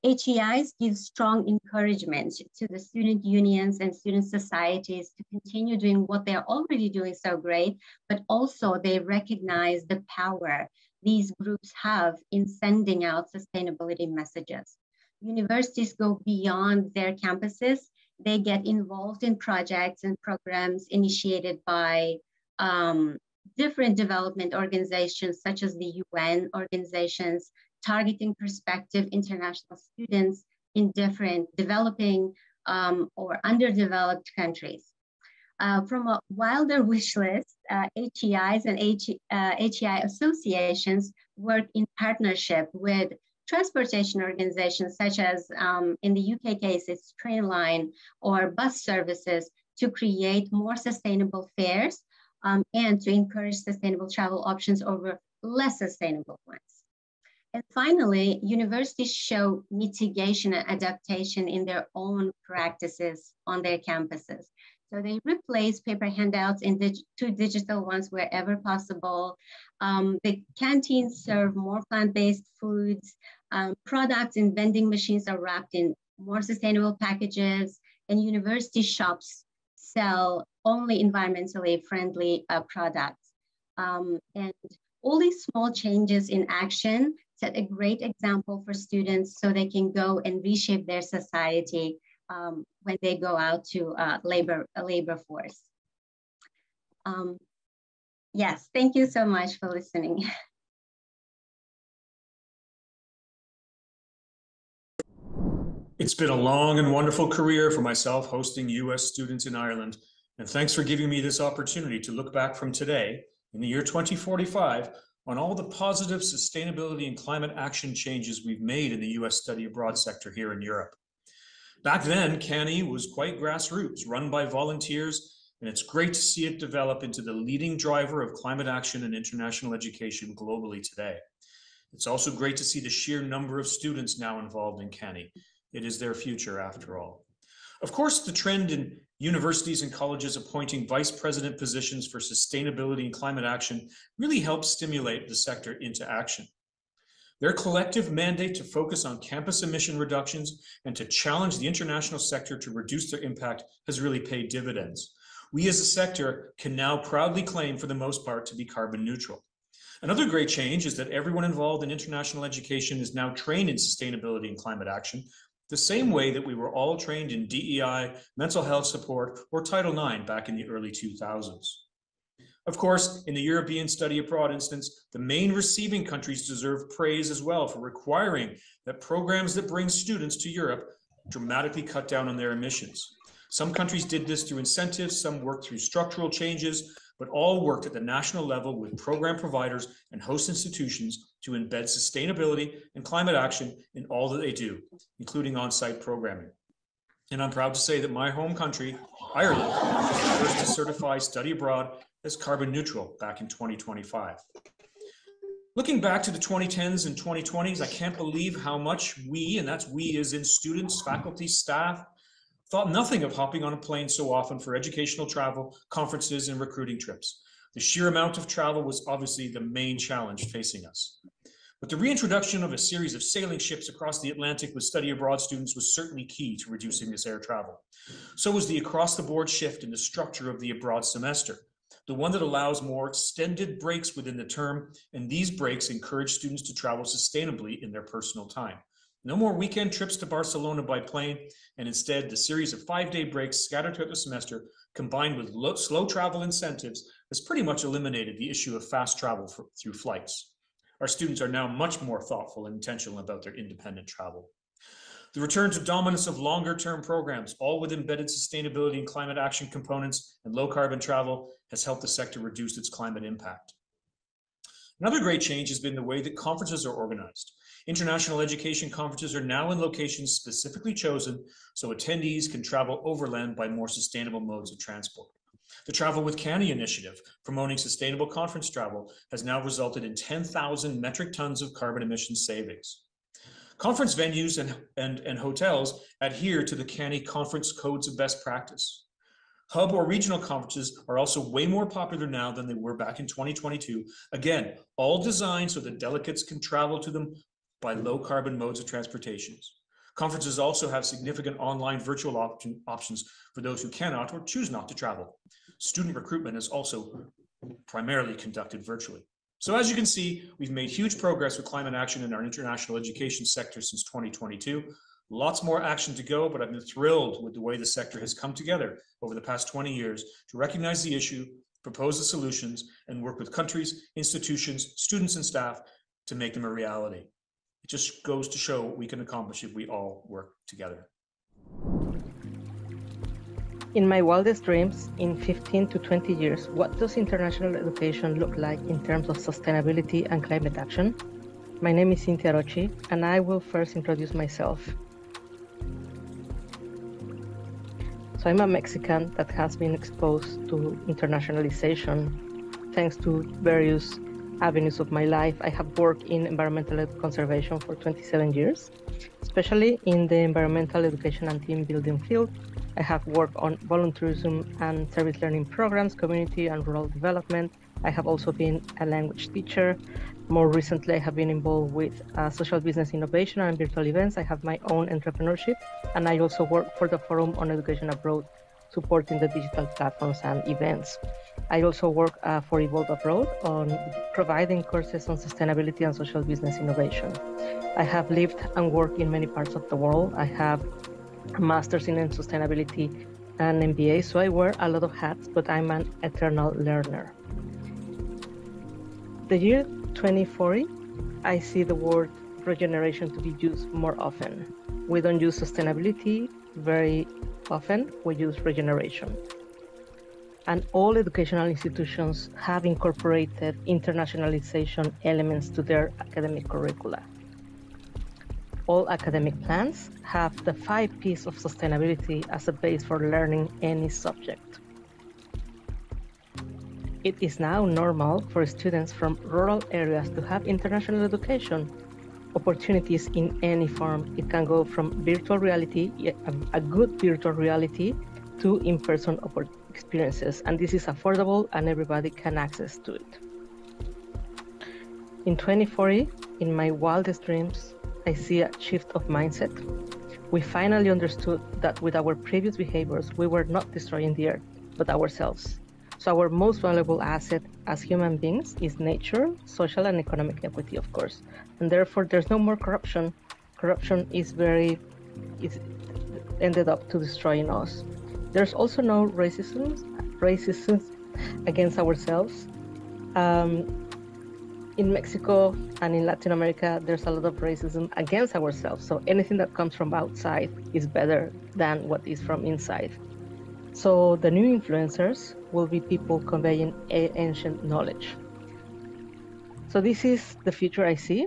HEIs give strong encouragement to the student unions and student societies to continue doing what they're already doing so great, but also they recognize the power these groups have in sending out sustainability messages. Universities go beyond their campuses. They get involved in projects and programs initiated by different development organizations, such as the UN organizations, targeting prospective international students in different developing or underdeveloped countries. From a wilder wish list, HEIs and HEI associations work in partnership with transportation organizations such as, in the UK case, it's Trainline or bus services, to create more sustainable fares and to encourage sustainable travel options over less sustainable ones. And finally, universities show mitigation and adaptation in their own practices on their campuses. So they replace paper handouts to digital ones wherever possible. The canteens serve more plant-based foods. Products in vending machines are wrapped in more sustainable packages, and university shops sell only environmentally friendly products. And all these small changes in action set a great example for students so they can go and reshape their society when they go out to a labor force. Yes, thank you so much for listening. It's been a long and wonderful career for myself hosting US students in Ireland, and thanks for giving me this opportunity to look back from today, in the year 2045, on all the positive sustainability and climate action changes we've made in the US study abroad sector here in Europe. Back then, CANI was quite grassroots, run by volunteers, and it's great to see it develop into the leading driver of climate action and international education globally today. It's also great to see the sheer number of students now involved in CANI. It is their future, after all. Of course, the trend in universities and colleges appointing vice president positions for sustainability and climate action really helps stimulate the sector into action. Their collective mandate to focus on campus emission reductions and to challenge the international sector to reduce their impact has really paid dividends. We as a sector can now proudly claim, for the most part, to be carbon neutral. Another great change is that everyone involved in international education is now trained in sustainability and climate action, the same way that we were all trained in DEI, mental health support, or Title IX back in the early 2000s. Of course, in the European study abroad instance, the main receiving countries deserve praise as well for requiring that programs that bring students to Europe dramatically cut down on their emissions. Some countries did this through incentives, some worked through structural changes, but all worked at the national level with program providers and host institutions to embed sustainability and climate action in all that they do, including on-site programming. And I'm proud to say that my home country, Ireland, was the first to certify study abroad as carbon neutral back in 2025. Looking back to the 2010s and 2020s, I can't believe how much we, and that's we as in students, faculty, staff, thought nothing of hopping on a plane so often for educational travel, conferences, and recruiting trips. The sheer amount of travel was obviously the main challenge facing us. But the reintroduction of a series of sailing ships across the Atlantic with study abroad students was certainly key to reducing this air travel. So was the across-the-board shift in the structure of the abroad semester, the one that allows more extended breaks within the term, and these breaks encourage students to travel sustainably in their personal time. No more weekend trips to Barcelona by plane, and instead the series of 5-day breaks scattered throughout the semester, combined with slow travel incentives, has pretty much eliminated the issue of fast travel through flights. Our students are now much more thoughtful and intentional about their independent travel. The return to dominance of longer-term programs, all with embedded sustainability and climate action components and low-carbon travel, has helped the sector reduce its climate impact. Another great change has been the way that conferences are organized. International education conferences are now in locations specifically chosen so attendees can travel overland by more sustainable modes of transport. The Travel with CANI initiative, promoting sustainable conference travel, has now resulted in 10,000 metric tons of carbon emission savings. Conference venues and hotels adhere to the CANI conference codes of best practice. Hub or regional conferences are also way more popular now than they were back in 2022. Again, all designed so that delegates can travel to them by low carbon modes of transportation. Conferences also have significant online virtual options for those who cannot or choose not to travel. Student recruitment is also primarily conducted virtually. So as you can see, we've made huge progress with climate action in our international education sector since 2022. Lots more action to go, but I've been thrilled with the way the sector has come together over the past 20 years to recognize the issue, propose the solutions, and work with countries, institutions, students, and staff to make them a reality. It just goes to show what we can accomplish if we all work together. In my wildest dreams, in 15 to 20 years, what does international education look like in terms of sustainability and climate action? My name is Cynthia Rochi, and I will first introduce myself. So I'm a Mexican that has been exposed to internationalization thanks to various avenues of my life. I have worked in environmental conservation for 27 years, especially in the environmental education and team building field. I have worked on volunteerism and service learning programs, community and rural development. I have also been a language teacher. More recently, I have been involved with social business innovation and virtual events. I have my own entrepreneurship, and I also work for the Forum on Education Abroad, supporting the digital platforms and events. I also work for Evolve Abroad on providing courses on sustainability and social business innovation. I have lived and worked in many parts of the world. I have a master's in sustainability and MBA, so I wear a lot of hats, but I'm an eternal learner. The year 2040, I see the word regeneration to be used more often. We don't use sustainability very often, we use regeneration. And all educational institutions have incorporated internationalization elements to their academic curricula. All academic plans have the 5 P's of sustainability as a base for learning any subject. It is now normal for students from rural areas to have international education opportunities in any form. It can go from virtual reality, a good virtual reality, to in-person experiences. And this is affordable and everybody can access to it. In 2040, in my wildest dreams, I see a shift of mindset. We finally understood that with our previous behaviors, we were not destroying the earth, but ourselves. So our most valuable asset as human beings is nature, social and economic equity, of course. And therefore, there's no more corruption. Corruption is ended up to destroying us. There's also no racism against ourselves. In Mexico and in Latin America, there's a lot of racism against ourselves. So anything that comes from outside is better than what is from inside. So the new influencers will be people conveying ancient knowledge. So this is the future I see.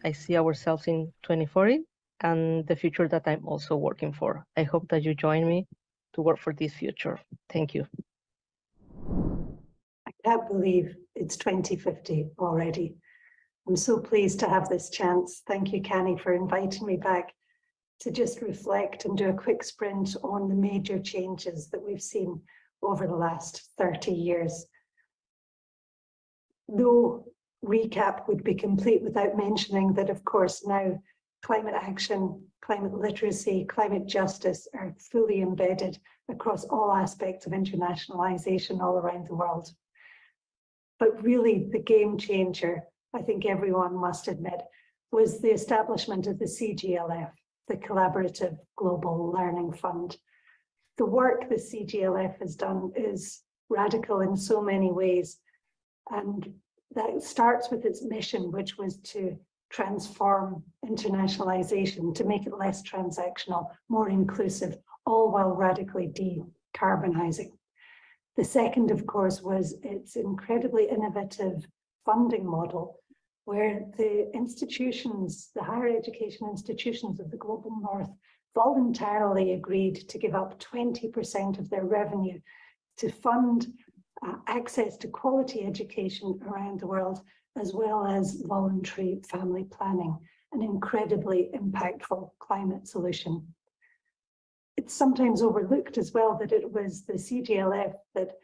I see ourselves in 2040 and the future that I'm also working for. I hope that you join me to work for this future. Thank you. I can't believe it's 2050 already. I'm so pleased to have this chance. Thank you, Canny, for inviting me back to just reflect and do a quick sprint on the major changes that we've seen over the last 30 years. No recap would be complete without mentioning that, of course, now climate action, climate literacy, climate justice are fully embedded across all aspects of internationalization all around the world. But really the game changer, I think everyone must admit, was the establishment of the CGLF, the Collaborative Global Learning Fund. The work the CGLF has done is radical in so many ways. And that starts with its mission, which was to transform internationalization, to make it less transactional, more inclusive, all while radically decarbonizing. The second, of course, was its incredibly innovative funding model, where the institutions, the higher education institutions of the Global North, voluntarily agreed to give up 20% of their revenue to fund access to quality education around the world, as well as voluntary family planning, an incredibly impactful climate solution. It's sometimes overlooked as well that it was the CGLF that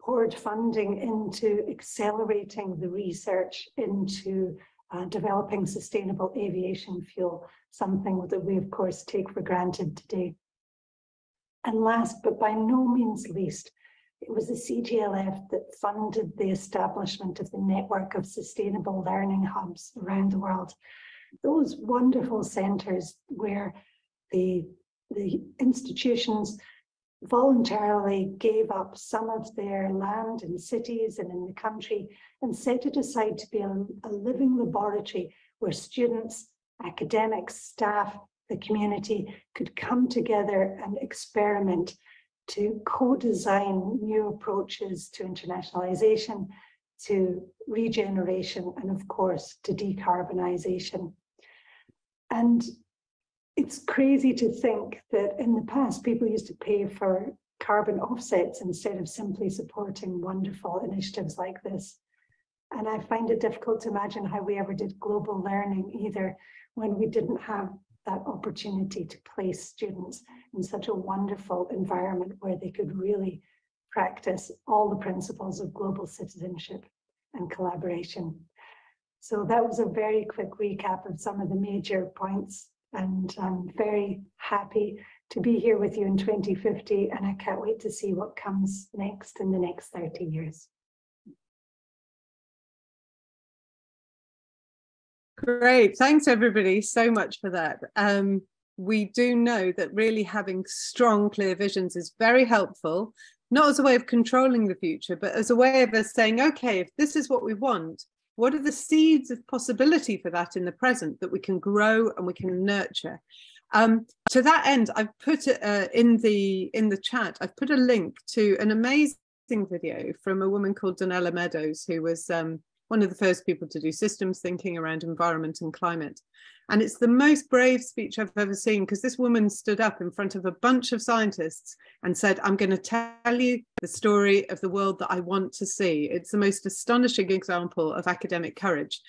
poured funding into accelerating the research into developing sustainable aviation fuel, something that we of course take for granted today. And last, but by no means least, it was the CGLF that funded the establishment of the network of sustainable learning hubs around the world. Those wonderful centres where the institutions voluntarily gave up some of their land in cities and in the country and set it aside to be a living laboratory where students academics, staff, the community could come together and experiment to co-design new approaches to internationalization, to regeneration, and of course, to decarbonization. And it's crazy to think that in the past, people used to pay for carbon offsets instead of simply supporting wonderful initiatives like this. And I find it difficult to imagine how we ever did global learning either, when we didn't have that opportunity to place students in such a wonderful environment where they could really practice all the principles of global citizenship and collaboration. So that was a very quick recap of some of the major points, and I'm very happy to be here with you in 2050, and I can't wait to see what comes next in the next 30 years. Great, thanks everybody so much for that. We do know that really having strong, clear visions is very helpful, not as a way of controlling the future, but as a way of us saying, okay, if this is what we want, what are the seeds of possibility for that in the present that we can grow and we can nurture? To that end, I've put in the chat, I've put a link to an amazing video from a woman called Donella Meadows, who was one of the first people to do systems thinking around environment and climate. And it's the most brave speech I've ever seen, because this woman stood up in front of a bunch of scientists and said, I'm going to tell you the story of the world that I want to see. It's the most astonishing example of academic courage.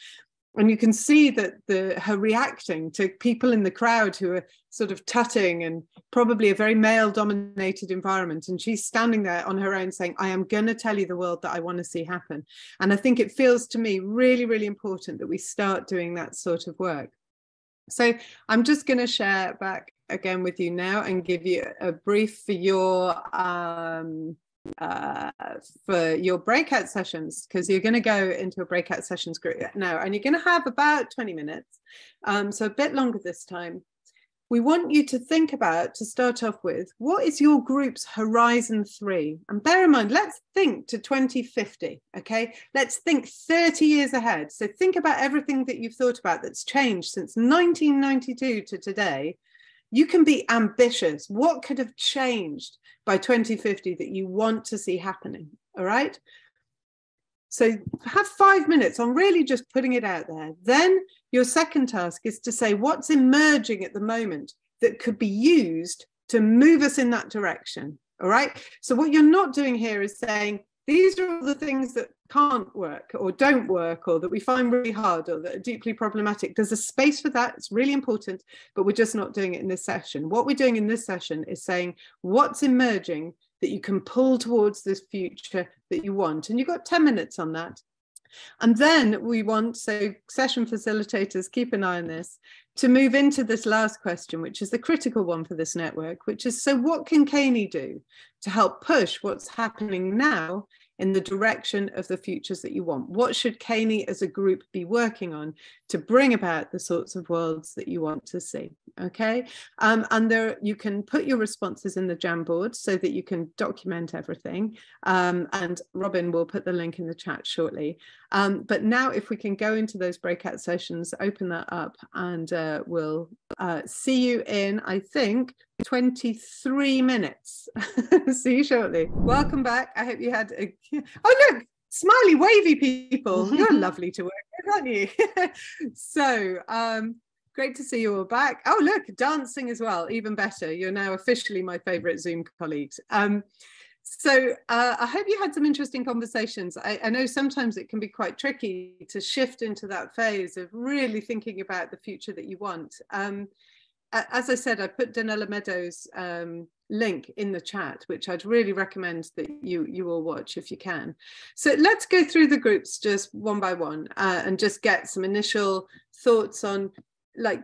And you can see that her reacting to people in the crowd who are sort of tutting and probably a very male-dominated environment. And she's standing there on her own saying, I am going to tell you the world that I want to see happen. And I think it feels to me really, really important that we start doing that sort of work. So I'm just going to share back again with you now and give you a brief for your breakout sessions, because you're going to go into a breakout sessions group now, and you're going to have about 20 minutes, so a bit longer this time. We want you to think about, to start off with, what is your group's Horizon 3? And bear in mind, let's think to 2050, okay? Let's think 30 years ahead. So think about everything that you've thought about that's changed since 1992 to today. You can be ambitious. What could have changed by 2050 that you want to see happening, all right? So have 5 minutes on really just putting it out there. Then your second task is to say what's emerging at the moment that could be used to move us in that direction, all right? So what you're not doing here is saying, these are all the things that can't work or don't work or that we find really hard or that are deeply problematic. There's a space for that. It's really important, but we're just not doing it in this session. What we're doing in this session is saying what's emerging that you can pull towards this future that you want. And you've got 10 minutes on that. And then we want, so session facilitators, keep an eye on this, to move into this last question, which is the critical one for this network, which is, so what can Caney do to help push what's happening now in the direction of the futures that you want? What should Caney as a group be working on to bring about the sorts of worlds that you want to see? Okay, and there you can put your responses in the Jamboard so that you can document everything, and Robin will put the link in the chat shortly. But now if we can go into those breakout sessions, open that up, and we'll see you in, I think, 23 minutes. See you shortly. Welcome back. I hope you had a... Oh, look, smiley, wavy people. You're lovely to work with, aren't you? So, great to see you all back. Oh, look, dancing as well. Even better. You're now officially my favorite Zoom colleagues. So I hope you had some interesting conversations. I know sometimes it can be quite tricky to shift into that phase of really thinking about the future that you want. As I said, I put Donella Meadows' link in the chat, which I'd really recommend that you all watch if you can. So let's go through the groups just one by one and just get some initial thoughts on, like,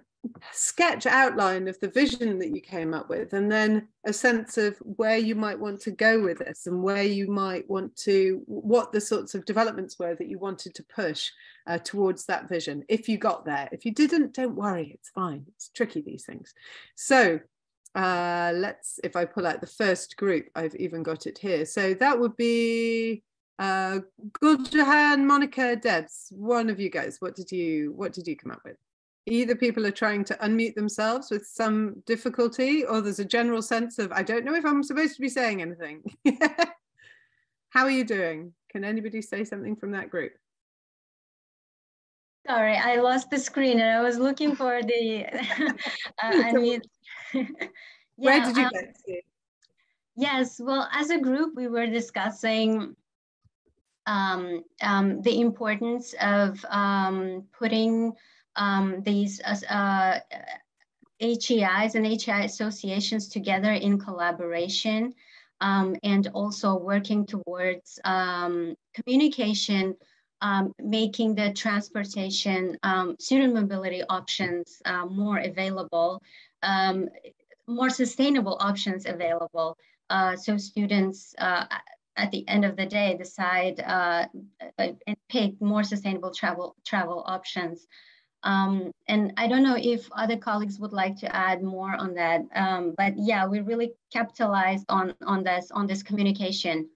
sketch outline of the vision that you came up with, and then a sense of where you might want to go with this and where you might want to, what the sorts of developments were that you wanted to push towards that vision, if you got there. If you didn't, don't worry, it's fine. It's tricky, these things. So let's, if I pull out the first group, I've even got it here. So that would be Guljahan, Monica, Debs. One of you guys, what did you come up with? Either people are trying to unmute themselves with some difficulty, or there's a general sense of, I don't know if I'm supposed to be saying anything. How are you doing? Can anybody say something from that group? Sorry, I lost the screen and I was looking for the unmute. Where did you get to? Yes, well, as a group, we were discussing the importance of putting these HEIs and HEI associations together in collaboration, and also working towards communication, making the transportation, student mobility options more available, more sustainable options available. So students at the end of the day decide and pick more sustainable travel options. And I don't know if other colleagues would like to add more on that, but yeah, we really capitalized on this communication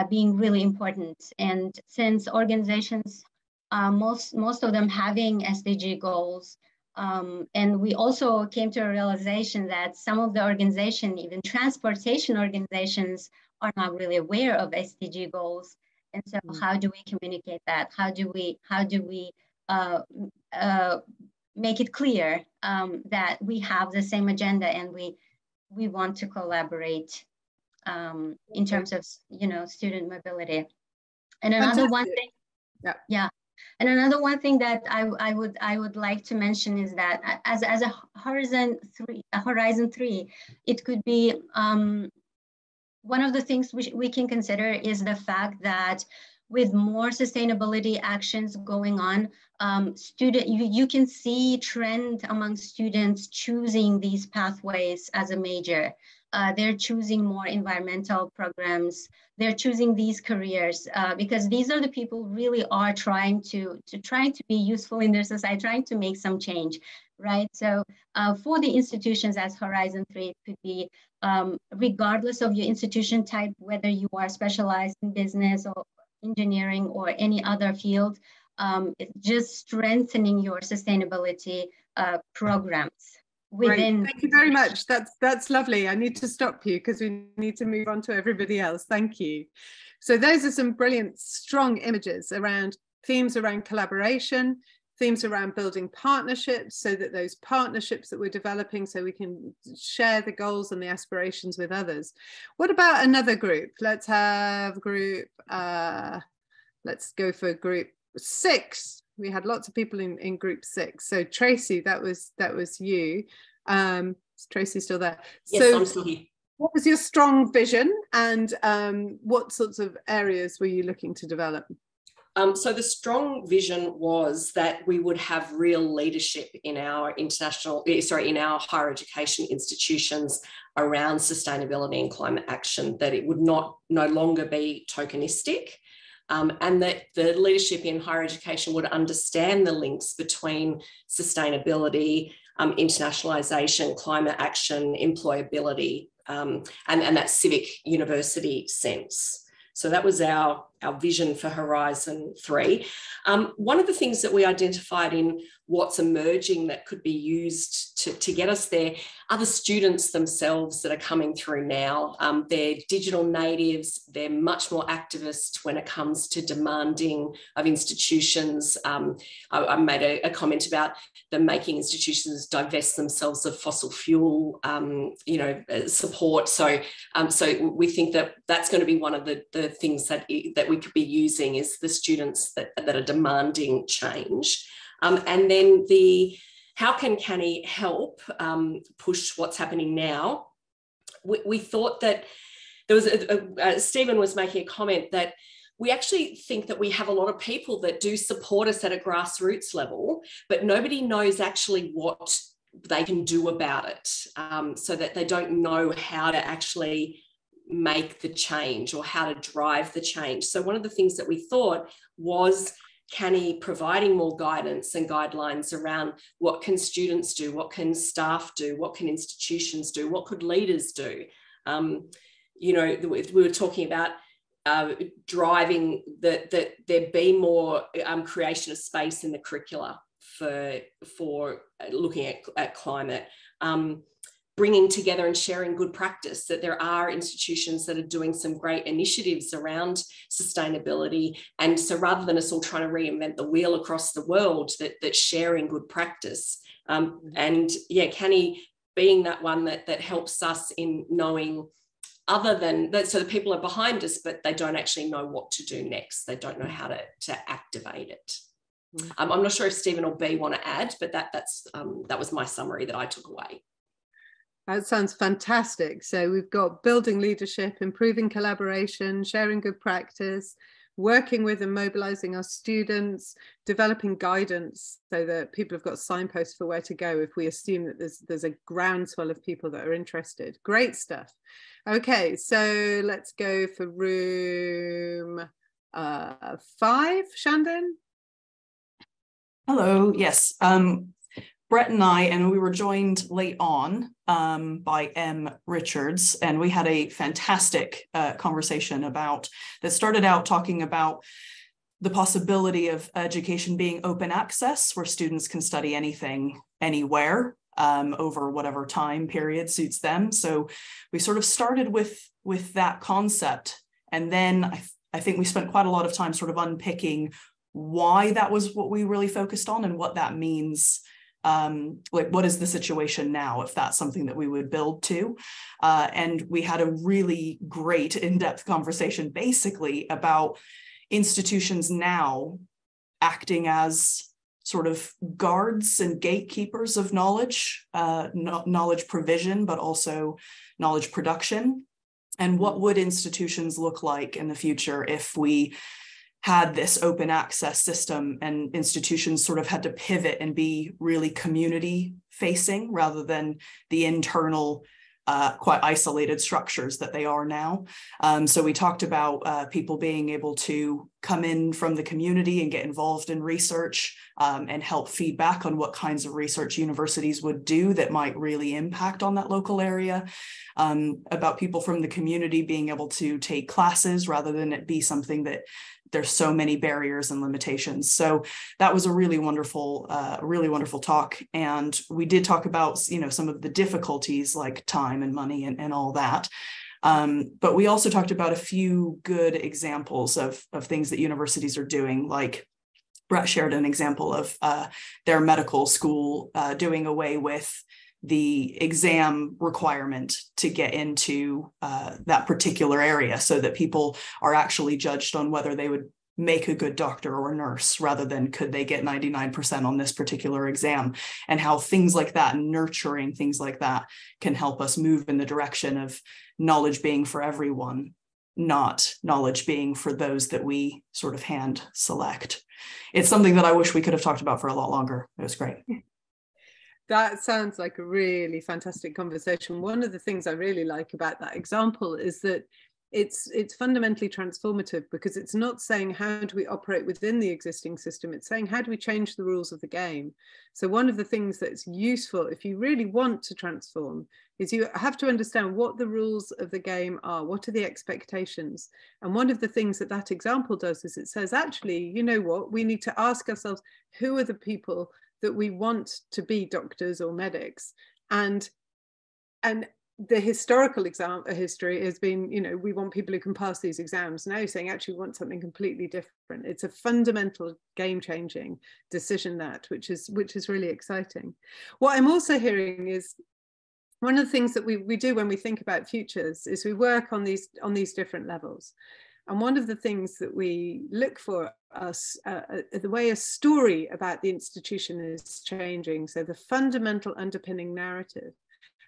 being really important. And since organizations, most of them having SDG goals, and we also came to a realization that some of the organizations, even transportation organizations, are not really aware of SDG goals. And so how do we communicate that? How do we make it clear that we have the same agenda and we want to collaborate in terms of, you know, student mobility. And another one thing, and another one thing that I would like to mention is that as a Horizon 3, it could be one of the things we can consider is the fact that with more sustainability actions going on, you can see trend among students choosing these pathways as a major. They're choosing more environmental programs. They're choosing these careers because these are the people who really are trying to be useful in their society, trying to make some change, right? So for the institutions as Horizon 3, it could be regardless of your institution type, whether you are specialized in business or engineering or any other field, just strengthening your sustainability programs. Thank you very much. That's lovely. I need to stop you because we need to move on to everybody else. Thank you. So those are some brilliant, strong images around themes around collaboration, themes around building partnerships, so that those partnerships that we're developing, so we can share the goals and the aspirations with others. What about another group? Let's have group, let's go for group 6. We had lots of people in group 6. So Tracy, that was you. Is Tracy still there? Yes, so I'm still here. What was your strong vision, and what sorts of areas were you looking to develop? So the strong vision was that we would have real leadership in our in our higher education institutions around sustainability and climate action, that it would no longer be tokenistic, and that the leadership in higher education would understand the links between sustainability, internationalisation, climate action, employability, and that civic university sense. So that was our vision for Horizon 3. One of the things that we identified in what's emerging that could be used to get us there are the students themselves that are coming through now. They're digital natives, they're much more activist when it comes to demanding of institutions. I made a comment about them making institutions divest themselves of fossil fuel support. So we think that that's going to be one of the things that we could be using, is the students that are demanding change. And then how can CANI help push what's happening now? We thought that there was Stephen was making a comment that we actually think that we have a lot of people that do support us at a grassroots level, but nobody knows actually what they can do about it, so that they don't know how to actually make the change or how to drive the change. So one of the things that we thought was CANI providing more guidance and guidelines around what can students do, what can staff do, what can institutions do, what could leaders do. We were talking about driving that there be more creation of space in the curricula for looking at climate. Bringing together and sharing good practice, that there are institutions that are doing some great initiatives around sustainability. And so rather than us all trying to reinvent the wheel across the world, that's sharing good practice. And yeah, Canny being that one that helps us in knowing, other than that, so the people are behind us, but they don't actually know what to do next. They don't know how to activate it. I'm not sure if Stephen or B want to add, but that was my summary that I took away. That sounds fantastic. So we've got building leadership, improving collaboration, sharing good practice, working with and mobilizing our students, developing guidance so that people have got signposts for where to go if we assume that there's a groundswell of people that are interested. Great stuff. Okay, so let's go for room 5, Shandon. Hello, yes. Brett and we were joined late on by M. Richards, and we had a fantastic conversation that started out talking about the possibility of education being open access, where students can study anything, anywhere, over whatever time period suits them. So we sort of started with that concept, and then I think we spent quite a lot of time sort of unpicking why that was what we really focused on and what that means. Like, what is the situation now, if that's something that we would build to? And we had a really great in-depth conversation basically about institutions now acting as sort of guards and gatekeepers of knowledge, knowledge provision, but also knowledge production. And what would institutions look like in the future if we had this open access system and institutions sort of had to pivot and be really community facing rather than the internal, quite isolated structures that they are now. So we talked about people being able to come in from the community and get involved in research and help feedback on what kinds of research universities would do that might really impact on that local area. About people from the community being able to take classes rather than it be something that there's so many barriers and limitations. So that was a really wonderful talk. And we did talk about, some of the difficulties like time and money and all that. But we also talked about a few good examples of things that universities are doing, like Brett shared an example of their medical school doing away with the exam requirement to get into that particular area so that people are actually judged on whether they would make a good doctor or nurse rather than could they get 99% on this particular exam, and how things like that, nurturing things like that, can help us move in the direction of knowledge being for everyone, not knowledge being for those that we sort of hand select. It's something that I wish we could have talked about for a lot longer. It was great. That sounds like a really fantastic conversation. One of the things I really like about that example is that it's fundamentally transformative, because it's not saying how do we operate within the existing system, it's saying how do we change the rules of the game. So one of the things that's useful if you really want to transform is you have to understand what the rules of the game are, what are the expectations. And one of the things that example does is it says, actually, you know what, we need to ask ourselves, who are the people that we want to be doctors or medics, and the historical history has been, we want people who can pass these exams. Now you're saying actually we want something completely different. It's a fundamental game-changing decision which is really exciting. What I'm also hearing is one of the things that we do when we think about futures is we work on these different levels. And one of the things that we look for the way a story about the institution is changing, so the fundamental underpinning narrative.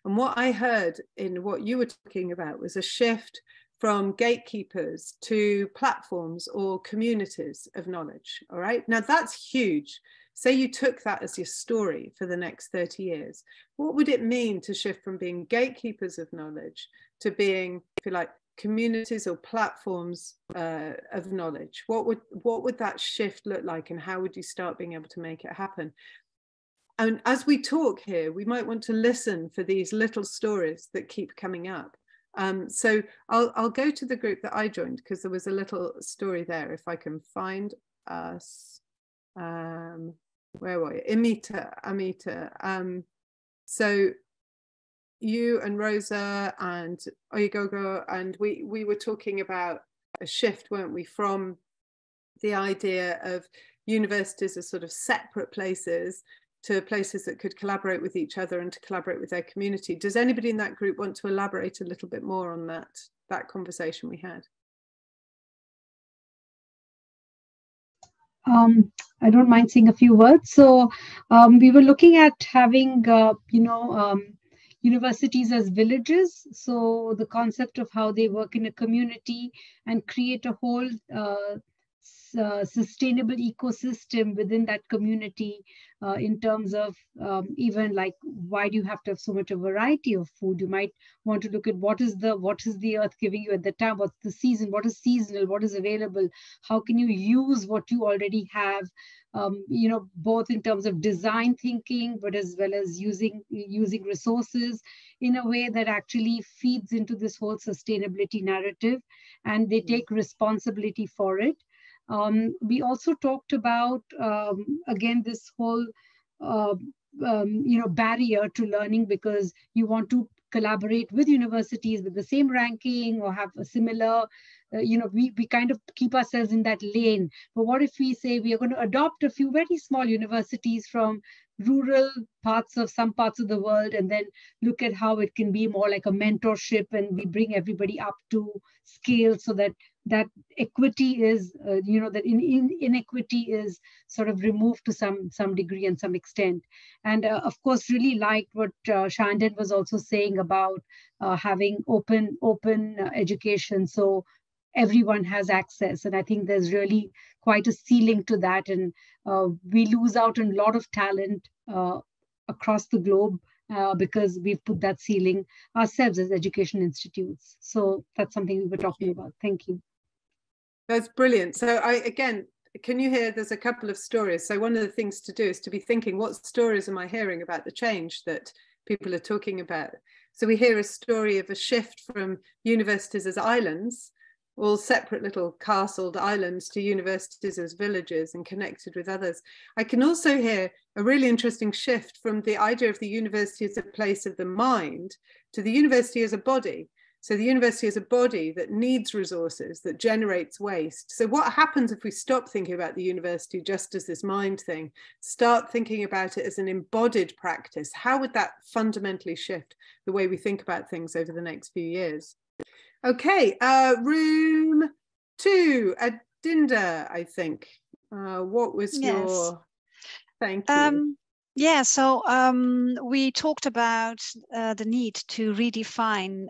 And what I heard in what you were talking about was a shift from gatekeepers to platforms or communities of knowledge. All right, now that's huge. Say you took that as your story for the next 30 years. What would it mean to shift from being gatekeepers of knowledge to being, if you like, communities or platforms of knowledge? What would that shift look like, and how would you start being able to make it happen? And as we talk here, we might want to listen for these little stories that keep coming up. So I'll go to the group that I joined, because there was a little story there, if I can find us. where were you? Amita. So you and Rosa and Oyegogo, and we were talking about a shift, weren't we, from the idea of universities as sort of separate places to places that could collaborate with each other and to collaborate with their community. Does anybody in that group want to elaborate a little bit more on that conversation we had? I don't mind saying a few words. So we were looking at having, universities as villages. So the concept of how they work in a community and create a whole sustainable ecosystem within that community in terms of even like, why do you have to have so much of variety of food? You might want to look at what is the earth giving you at the time, what's the season, what is seasonal, what is available, how can you use what you already have, both in terms of design thinking, but as well as using resources in a way that actually feeds into this whole sustainability narrative, and they take responsibility for it. We also talked about, again, this whole, barrier to learning, because you want to collaborate with universities with the same ranking or have a similar, we kind of keep ourselves in that lane. But what if we say we are going to adopt a few very small universities from rural some parts of the world, and then look at how it can be more like a mentorship, and we bring everybody up to scale so that equity is, that inequity is sort of removed to some degree and some extent. And of course, really liked what Shandon was also saying about having open education, so everyone has access. And I think there's really quite a ceiling to that, and we lose out on a lot of talent across the globe because we've put that ceiling ourselves as education institutes. So that's something we were talking about. Thank you. That's brilliant. So again, can you hear there's a couple of stories? So one of the things to do is to be thinking, what stories am I hearing about the change that people are talking about? So we hear a story of a shift from universities as islands, all separate little castled islands, to universities as villages and connected with others. I can also hear a really interesting shift from the idea of the university as a place of the mind to the university as a body. So the university is a body that needs resources, that generates waste. So what happens if we stop thinking about the university just as this mind thing, start thinking about it as an embodied practice? How would that fundamentally shift the way we think about things over the next few years? Okay, room 2, Adinda, I think. What was your... Thank you. Yeah, so we talked about the need to redefine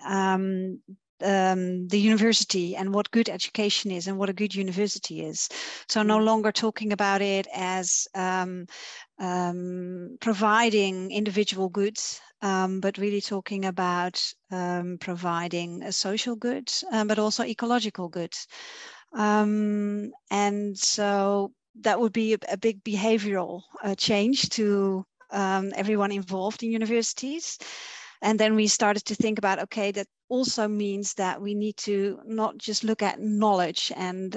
the university and what good education is and what a good university is. So no longer talking about it as providing individual goods, but really talking about providing a social good, but also ecological goods. And so that would be a big behavioral change to everyone involved in universities. And then we started to think about, okay, that also means that we need to not just look at knowledge and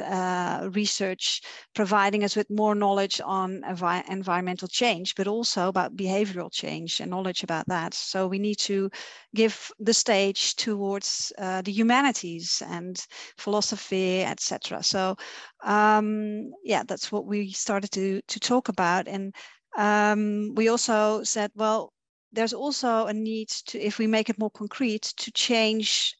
research providing us with more knowledge on environmental change, but also about behavioral change and knowledge about that. So we need to give the stage towards the humanities and philosophy, etc. So yeah, that's what we started to talk about. And we also said, well, there's also a need to, if we make it more concrete, to change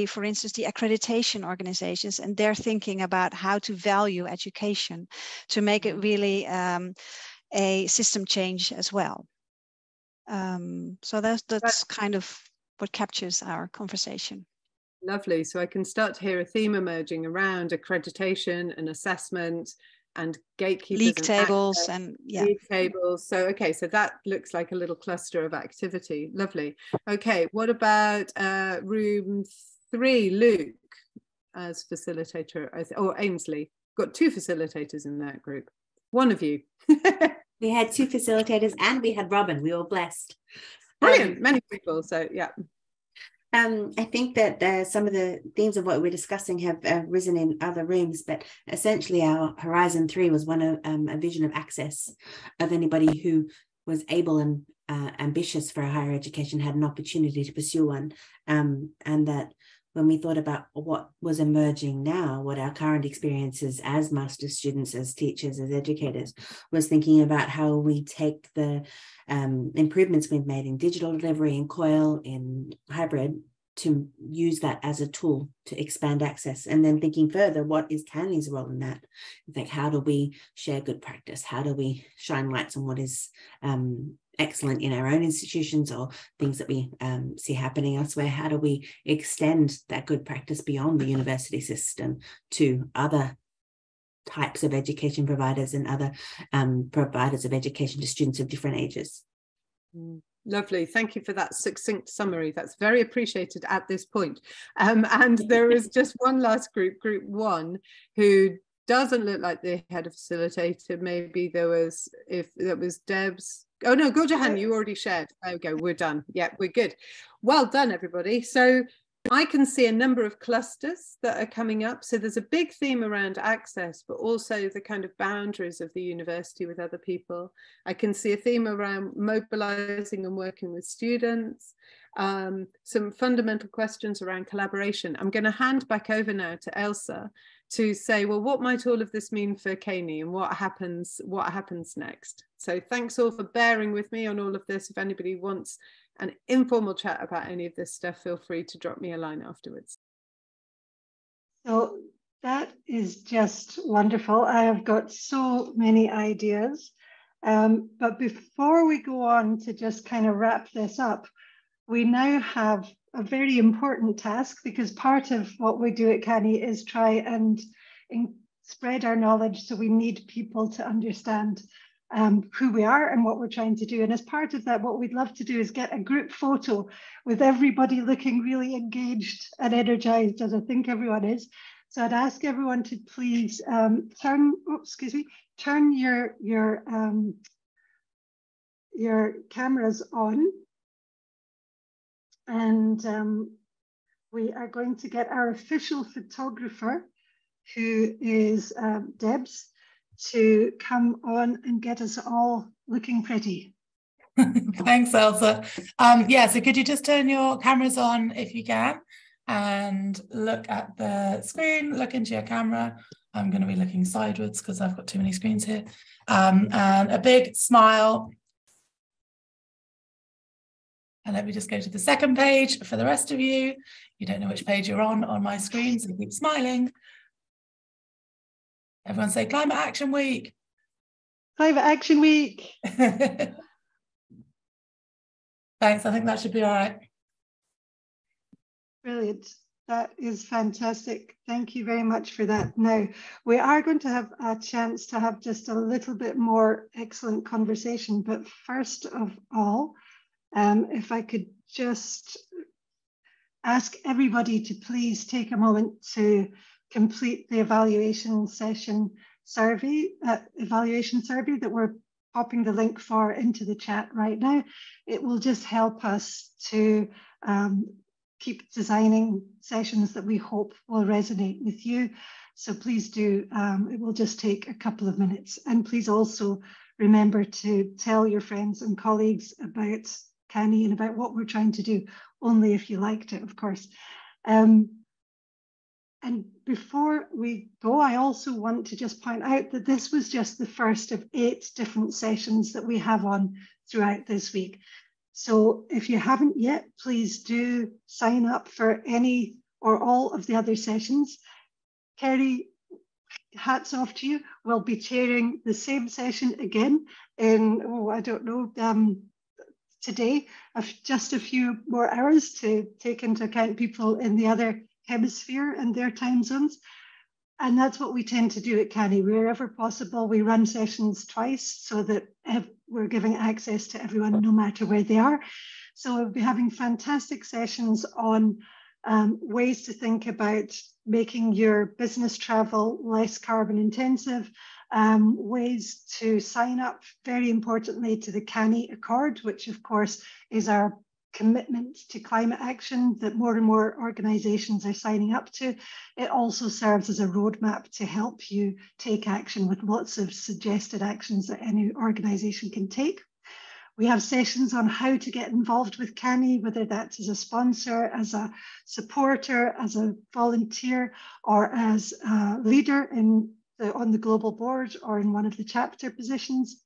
for instance, the accreditation organizations and their thinking about how to value education, to make it really a system change as well. So that's kind of what captures our conversation. Lovely. So I can start to hear a theme emerging around accreditation and assessment and gatekeepers, league tables, and yeah, league tables. So okay, so that looks like a little cluster of activity. Lovely. Okay, what about room 3, Luke as facilitator, or Ainsley? Got 2 facilitators in that group. One of you. We had 2 facilitators and we had Robin. We were blessed. Brilliant. Many people. So yeah. I think that some of the themes of what we're discussing have risen in other rooms, but essentially our Horizon 3 was one of a vision of access, of anybody who was able and ambitious for a higher education had an opportunity to pursue one, and that when we thought about what was emerging now, what our current experiences as master's students, as teachers, as educators, was thinking about how we take the improvements we've made in digital delivery, in COIL, in hybrid, to use that as a tool to expand access. And then thinking further, what is CANY's role in that? Like, how do we share good practice? How do we shine lights on what is excellent in our own institutions or things that we see happening elsewhere? How do we extend that good practice beyond the university system to other types of education providers and other providers of education to students of different ages? Lovely. Thank you for that succinct summary. That's very appreciated at this point. And there is just one last group, Group 1, who doesn't look like the head of facilitator. Maybe there was, if that was Deb's. Oh no, Gurjahan, you already shared. There we go, we're done. Yeah, we're good. Well done, everybody. So I can see a number of clusters that are coming up. So there's a big theme around access, but also the kind of boundaries of the university with other people. I can see a theme around mobilizing and working with students. Some fundamental questions around collaboration. I'm going to hand back over now to Elsa to say, well, what might all of this mean for CANY and what happens next? So thanks all for bearing with me on all of this. If anybody wants an informal chat about any of this stuff, feel free to drop me a line afterwards. So that is just wonderful. I have got so many ideas. But before we go on to just kind of wrap this up, we now have a very important task, because part of what we do at CANY is try and spread our knowledge. So we need people to understand who we are and what we're trying to do. And as part of that, what we'd love to do is get a group photo with everybody looking really engaged and energized, as I think everyone is. So I'd ask everyone to please turn your cameras on. And we are going to get our official photographer, who is Debs, to come on and get us all looking pretty. Thanks, Elsa. So could you just turn your cameras on if you can, and look at the screen, look into your camera. I'm going to be looking sideways because I've got too many screens here. And a big smile. And let me just go to the second page for the rest of you. You don't know which page you're on my screen, so keep smiling. Everyone say Climate Action Week. Climate Action Week. Thanks, I think that should be all right. Brilliant. That is fantastic. Thank you very much for that. Now, we are going to have a chance to have just a little bit more excellent conversation. But first of all, if I could just ask everybody to please take a moment to complete the evaluation survey that we're popping the link for into the chat right now. It will just help us to keep designing sessions that we hope will resonate with you. So please do, it will just take a couple of minutes. And please also remember to tell your friends and colleagues about CANY and about what we're trying to do, only if you liked it, of course. And before we go, I also want to just point out that this was just the first of 8 different sessions that we have on throughout this week. So if you haven't yet, please do sign up for any or all of the other sessions. Kerry, hats off to you. We'll be chairing the same session again in, today, just a few more hours to take into account people in the other hemisphere and their time zones. And that's what we tend to do at CANY. Wherever possible, we run sessions twice so that we're giving access to everyone no matter where they are. So we'll be having fantastic sessions on ways to think about making your business travel less carbon intensive, ways to sign up, very importantly, to the CANY Accord, which of course is our commitment to climate action that more and more organisations are signing up to. It also serves as a roadmap to help you take action with lots of suggested actions that any organisation can take. We have sessions on how to get involved with CANI, whether that's as a sponsor, as a supporter, as a volunteer, or as a leader on the global board or in one of the chapter positions.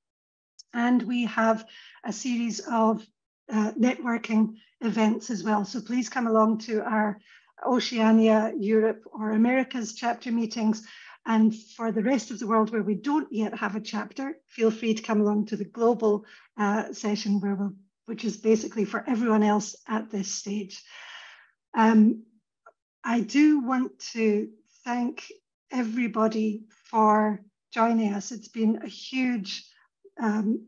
And we have a series of networking events as well. So please come along to our Oceania, Europe, or Americas chapter meetings. And for the rest of the world where we don't yet have a chapter, feel free to come along to the global session which is basically for everyone else at this stage. I do want to thank everybody for joining us. It's been a huge,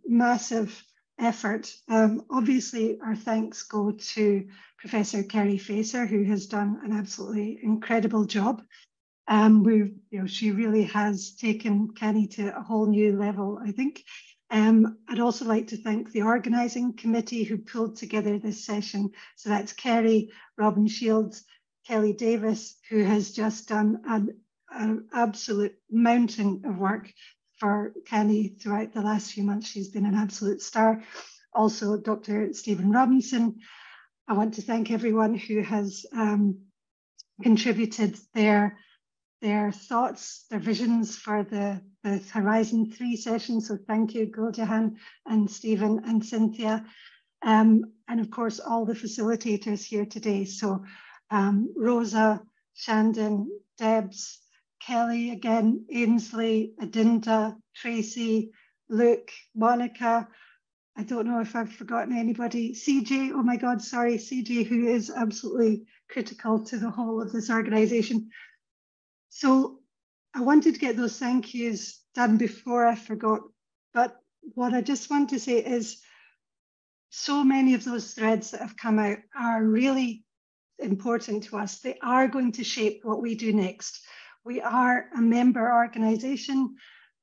massive effort. Obviously, our thanks go to Professor Kerry Facer, who has done an absolutely incredible job. She really has taken CANI to a whole new level, I think. I'd also like to thank the organising committee who pulled together this session. So that's Kerry, Robin Shields, Kelly Davis, who has just done an absolute mountain of work for CANI throughout the last few months. She's been an absolute star. Also, Dr. Stephen Robinson. I want to thank everyone who has contributed their thoughts, their visions for the Horizon 3 session. So thank you, Guljahan and Stephen and Cynthia. And of course, all the facilitators here today. So Rosa, Shandon, Debs, Kelly again, Ainsley, Adinda, Tracy, Luke, Monica. I don't know if I've forgotten anybody. CJ, oh my God, sorry, CJ, who is absolutely critical to the whole of this organisation. So I wanted to get those thank yous done before I forgot. But what I just want to say is so many of those threads that have come out are really important to us. They are going to shape what we do next. We are a member organisation.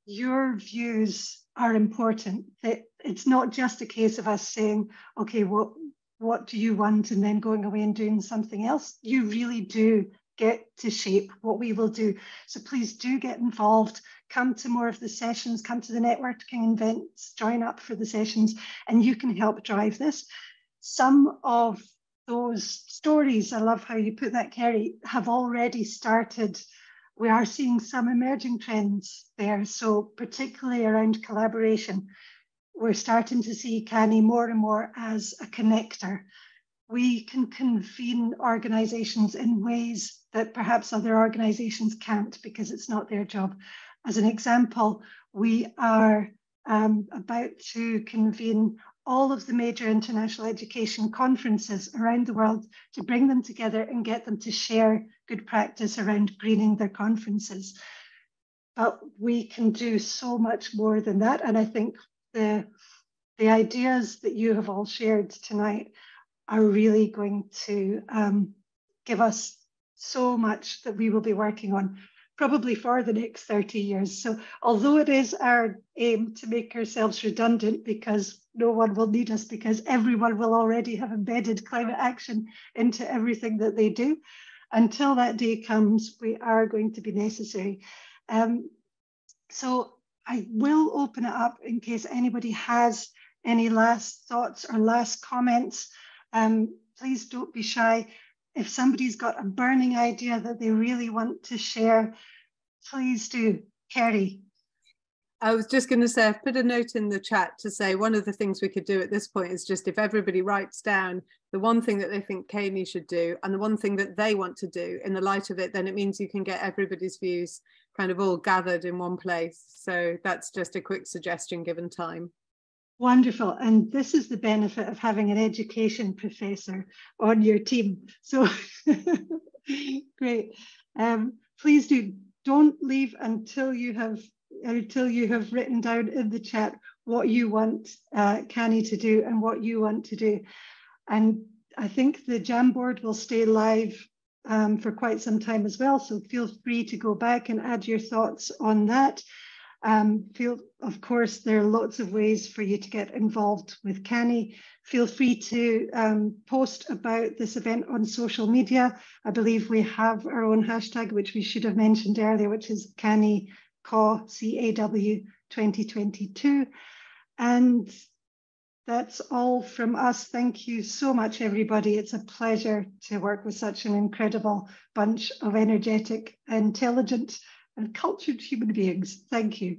Your views are important. It's not just a case of us saying, okay, what do you want, and then going away and doing something else. You really do get to shape what we will do. So please do get involved, come to more of the sessions, come to the networking events, join up for the sessions, and you can help drive this. Some of those stories, I love how you put that, Kerry, have already started. We are seeing some emerging trends there. So particularly around collaboration, we're starting to see CANI more and more as a connector. We can convene organisations in ways that perhaps other organisations can't because it's not their job. As an example, we are about to convene all of the major international education conferences around the world to bring them together and get them to share good practice around greening their conferences. But we can do so much more than that. And I think the ideas that you have all shared tonight are really going to give us so much that we will be working on probably for the next 30 years. So although it is our aim to make ourselves redundant because no one will need us because everyone will already have embedded climate action into everything that they do, until that day comes, we are going to be necessary. So I will open it up in case anybody has any last thoughts or last comments. Please don't be shy. If somebody's got a burning idea that they really want to share, please do. Kerry. I was just going to say, I've put a note in the chat to say one of the things we could do at this point is just if everybody writes down the one thing that they think CANI should do and the one thing that they want to do in the light of it, then it means you can get everybody's views kind of all gathered in one place. So that's just a quick suggestion given time. Wonderful. And this is the benefit of having an education professor on your team. So great. Please don't leave until you have written down in the chat what you want CANI to do and what you want to do. And I think the Jamboard will stay live for quite some time as well. So feel free to go back and add your thoughts on that. Of course, there are lots of ways for you to get involved with CANI. Feel free to post about this event on social media. I believe we have our own hashtag, which we should have mentioned earlier, which is CAW 2022. And that's all from us. Thank you so much, everybody. It's a pleasure to work with such an incredible bunch of energetic, intelligent, and cultured human beings. Thank you.